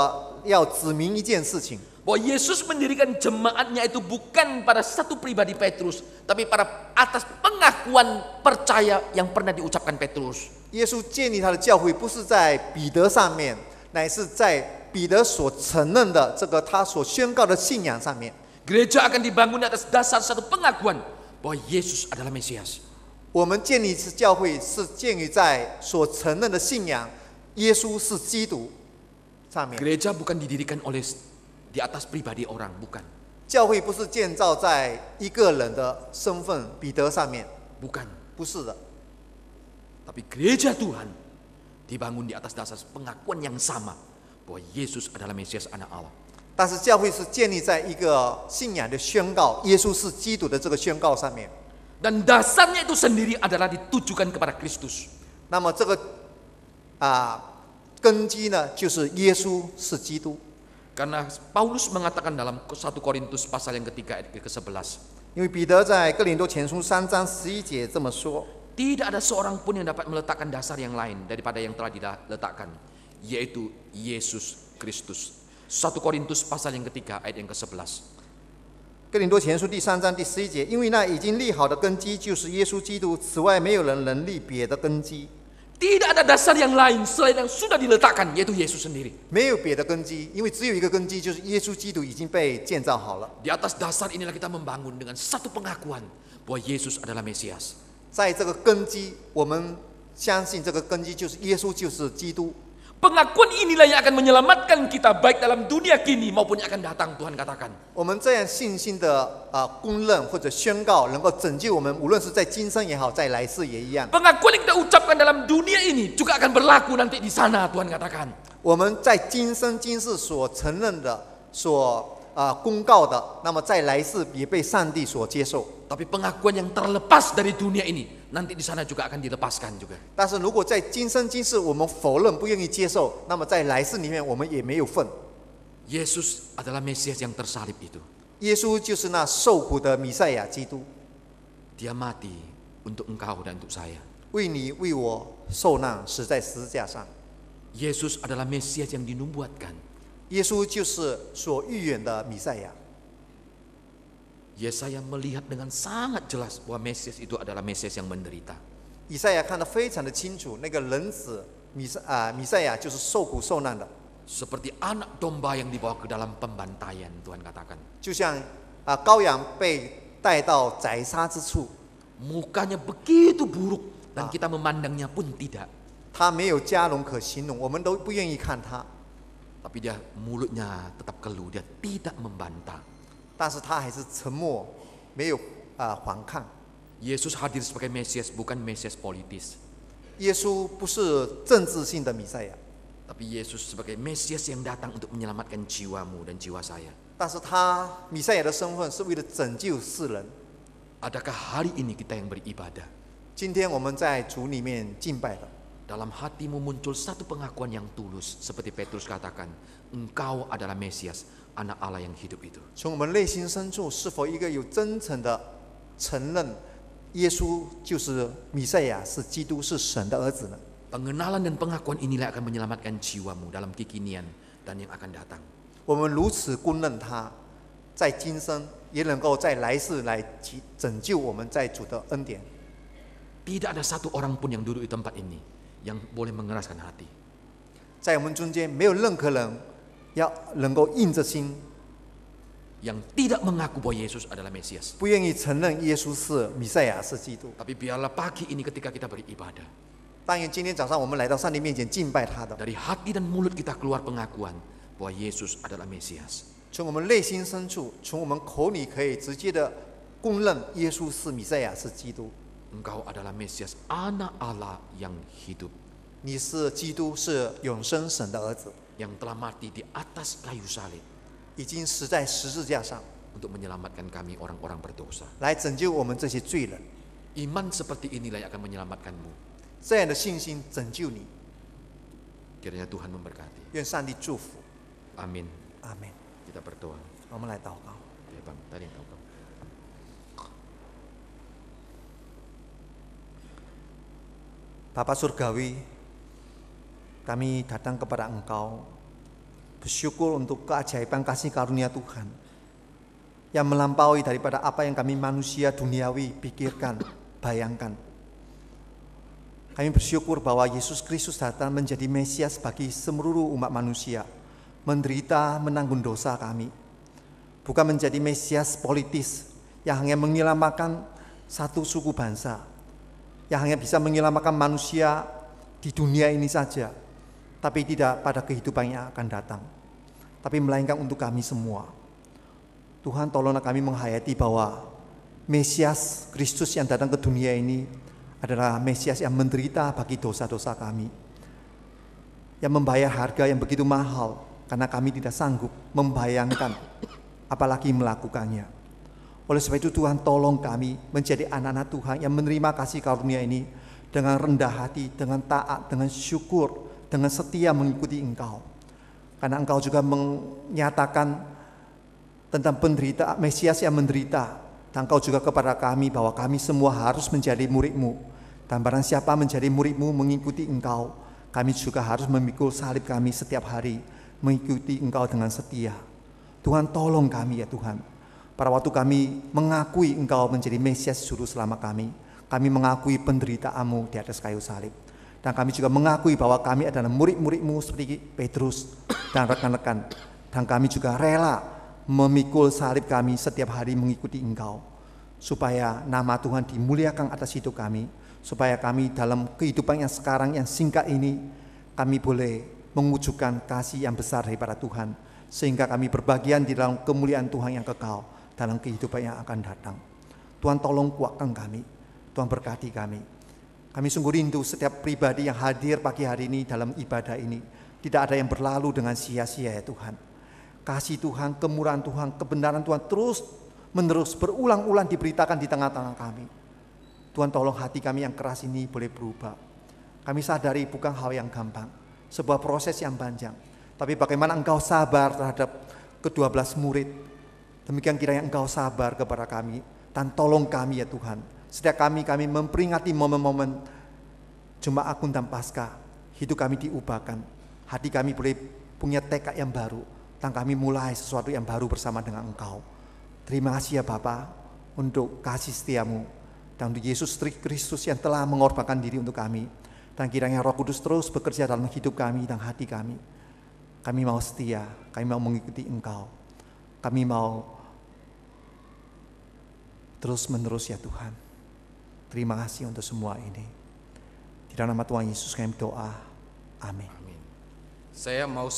Speaker 2: 要指明一件事情，
Speaker 1: Bahwa Yesus mendirikan jemaatnya itu bukan pada satu pribadi Petrus, tapi pada atas pengakuan percaya yang pernah diucapkan Petrus.
Speaker 2: 耶稣建立他的教会不是在彼得上面，乃是在彼得所承认的这个他所宣告的信仰上面。
Speaker 1: Gereja akan dibangun di atas dasar satu pengakuan bahwa Yesus adalah Mesias.
Speaker 2: 我们建立一次教会是建于在所承认的信仰耶稣是基督上面。
Speaker 1: Gereja bukan didirikan oleh di atas pribadi orang, bukan.
Speaker 2: 教会不是建造在一个人的身份彼得上面，
Speaker 1: Bukan.
Speaker 2: 不是的。
Speaker 1: Tapi gereja Tuhan dibangun di atas dasar pengakuan yang sama bahwa Yesus adalah Mesias anak Allah.
Speaker 2: 但是教会是建立在一个信仰的宣告，耶稣是基督的这个宣告上面。
Speaker 1: Dan dasarnya itu sendiri adalah ditujukan kepada Kristus.
Speaker 2: 那么这个根基呢，就是耶稣是基督。
Speaker 1: Karena Paulus mengatakan dalam 1 Korintus pasal yang ketiga ayat ke-11.
Speaker 2: 因为彼得在哥林多前书3章11节这么说。
Speaker 1: Tidak ada seorang pun yang dapat meletakkan dasar yang lain daripada yang telah diletakkan, yaitu Yesus Kristus. 1 Korintus pasal yang ketiga ayat yang ke-11.
Speaker 2: 哥林多前书第3章第11节，因为那已经立好的根基就是耶稣基督，此外没有人能立别的根基。
Speaker 1: Tidak ada dasar yang lain selain yang sudah diletakkan, yaitu Yesus sendiri.
Speaker 2: 没有别的根基，因为只有一个根基，就是耶稣基督已经被建造好了。
Speaker 1: Di atas dasar inilah kita membangun dengan satu pengakuan bahwa Yesus adalah Mesias.
Speaker 2: 在这个根基，我们相信这个根基就是耶稣就是基督。
Speaker 1: Pengakuan inilah yang akan menyelamatkan kita baik dalam dunia kini maupun yang akan datang, Tuhan katakan.
Speaker 2: 我们这样信心的公认或者宣告，能够拯救我们，无论是在今生也好，在来世也一样。
Speaker 1: Pengakuan yang kita ucapkan dalam dunia ini juga akan berlaku nanti di sana, Tuhan katakan.
Speaker 2: 我们在今生今世所承认的、所公告的，那么在来世也被上帝所接受。
Speaker 1: Tapi pengakuan yang terlepas dari dunia ini nanti di sana juga akan dilepaskan juga.
Speaker 2: 但是如果在今生今世我们否认、不愿意接受，那么在来世里面我们也没有份。
Speaker 1: Yesus adalah Mesias yang tersalib itu.
Speaker 2: 耶稣就是那受苦的弥赛亚基督，
Speaker 1: Dia mati untuk engkau dan untuk saya.
Speaker 2: 为你为我受难，死在十字架上。
Speaker 1: Yesus adalah Mesias yang dinubuatkan.
Speaker 2: 耶稣就是所预言的弥赛亚。
Speaker 1: Yesaya melihat dengan sangat jelas bahwa Mesias itu adalah Mesias yang menderita.
Speaker 2: 以赛亚看得非常的清楚，那个人子弥赛亚就是受苦受难的，
Speaker 1: Seperti anak domba yang dibawa ke dalam pembantaian, Tuhan katakan.
Speaker 2: 就像羔羊被带到宰杀之处，
Speaker 1: Mukanya begitu buruk dan kita memandangnya pun tidak.
Speaker 2: 他没有佳容可形容，我们都不愿意看他，
Speaker 1: Tapi dia mulutnya tetap keluh, dia tidak membantah.
Speaker 2: 但是他还是沉默，没有反抗。
Speaker 1: Yesus hadir sebagai Mesias, bukan Mesias politis.
Speaker 2: 耶稣不是政治性的弥赛亚，
Speaker 1: Tapi Yesus sebagai Mesias yang datang untuk menyelamatkan jiwamu dan jiwa saya.
Speaker 2: 但是他弥赛亚的身份是为了拯救世人。
Speaker 1: Adakah hari ini kita yang beribadah?
Speaker 2: 今天我们在主里面敬拜的，
Speaker 1: Dalam hatimu muncul satu pengakuan yang tulus, seperti Petrus katakan, engkau adalah Mesias, anak Allah yang hidup itu.
Speaker 2: 从我们内心深处是否一个有真诚的承认耶稣就是弥赛亚，是基督，是神的儿子呢？
Speaker 1: Pengenalan dan pengakuan inilah akan menyelamatkan jiwamu dalam kekinian dan yang akan datang.
Speaker 2: 我们如此公认他，在今生也能够在来世来拯救我们在主的恩典。
Speaker 1: Tidak ada satu orang pun yang duduk di tempat ini yang boleh mengeraskan hati.
Speaker 2: 在我们中间没有任何人要能够硬着心，
Speaker 1: Yang tidak mengaku bahwa Yesus adalah Mesias.
Speaker 2: 不愿意承认耶稣是弥赛亚，是基督。
Speaker 1: Tapi biarlah pagi ini ketika kita beribadah,
Speaker 2: 但愿今天早上我们来到上帝面前敬拜他的，
Speaker 1: dari hati dan mulut kita keluar pengakuan bahwa Yesus adalah Mesias.
Speaker 2: 从我们内心深处，从我们口里可以直接的公认耶稣是弥赛亚，是基督。
Speaker 1: Engkau adalah Mesias, anak Allah yang hidup,
Speaker 2: 你是基督，是永生神的儿子，
Speaker 1: yang telah mati di atas kayu salib
Speaker 2: 已经死在十字架上，
Speaker 1: untuk menyelamatkan kami orang-orang berdosa.
Speaker 2: 来拯救我们这些罪人。
Speaker 1: Iman seperti inilah yang akan menyelamatkanmu.
Speaker 2: 这样的信心拯救你，
Speaker 1: Kiranya Tuhan memberkati.
Speaker 2: 愿上帝祝福。
Speaker 1: Amin.
Speaker 2: 阿门。
Speaker 1: Kita berdoa.
Speaker 2: 我们来祷告。
Speaker 1: Ya Bang, tadi yang tahu.
Speaker 2: Bapa Surgawi, kami datang kepada Engkau, bersyukur untuk keajaiban kasih karunia Tuhan yang melampaui daripada apa yang kami manusia duniawi pikirkan, bayangkan. Kami bersyukur bahwa Yesus Kristus datang menjadi Mesias bagi seluruh umat manusia, menderita menanggung dosa kami, bukan menjadi Mesias politis yang hanya menyelamatkan satu suku bangsa, yang hanya bisa menyelamatkan manusia di dunia ini saja, tapi tidak pada kehidupan yang akan datang, tapi melainkan untuk kami semua. Tuhan, tolonglah kami menghayati bahwa Mesias Kristus yang datang ke dunia ini adalah Mesias yang menderita bagi dosa-dosa kami, yang membayar harga yang begitu mahal karena kami tidak sanggup membayangkan apalagi melakukannya. Oleh sebab itu Tuhan, tolong kami menjadi anak-anak Tuhan yang menerima kasih karunia ini dengan rendah hati, dengan taat, dengan syukur, dengan setia mengikuti Engkau. Karena Engkau juga menyatakan tentang penderita, Mesias yang menderita. Dan Engkau juga kepada kami bahwa kami semua harus menjadi murid-Mu. Dan barang siapa menjadi murid-Mu mengikuti Engkau, kami juga harus memikul salib kami setiap hari, mengikuti Engkau dengan setia. Tuhan, tolong kami ya Tuhan. Pada waktu kami mengakui Engkau menjadi Mesias Juru Selamat kami mengakui penderitaanmu di atas kayu salib. Dan kami juga mengakui bahwa kami adalah murid-murid-Mu seperti Petrus dan rekan-rekan. Dan kami juga rela memikul salib kami setiap hari mengikuti Engkau, supaya nama Tuhan dimuliakan atas hidup kami, supaya kami dalam kehidupan yang sekarang yang singkat ini, kami boleh mewujudkan kasih yang besar daripada Tuhan, sehingga kami berbagian di dalam kemuliaan Tuhan yang kekal dalam kehidupan yang akan datang. Tuhan, tolong kuatkan kami, Tuhan berkati kami. Kami sungguh rindu setiap pribadi yang hadir pagi hari ini dalam ibadah ini tidak ada yang berlalu dengan sia-sia ya Tuhan. Kasih Tuhan, kemurahan Tuhan, kebenaran Tuhan terus menerus berulang-ulang diberitakan di tengah-tengah kami. Tuhan, tolong hati kami yang keras ini boleh berubah. Kami sadari bukan hal yang gampang, sebuah proses yang panjang. Tapi bagaimana Engkau sabar terhadap ke-12 murid, demikian kiranya Engkau sabar kepada kami. Dan tolong kami ya Tuhan, setiap kami memperingati momen-momen Jumat Agung dan Paskah, hidup kami diubahkan, hati kami boleh punya tekad yang baru, dan kami mulai sesuatu yang baru bersama dengan Engkau. Terima kasih ya Bapa untuk kasih setiamu dan untuk Yesus Kristus yang telah mengorbankan diri untuk kami. Dan kiranya Roh Kudus terus bekerja dalam hidup kami dan hati kami. Kami mau setia, kami mau mengikuti Engkau. Kami mau terus menerus ya Tuhan. Terima kasih untuk semua ini. Di dalam nama Tuhan Yesus kami doa. Amin.
Speaker 1: Saya mau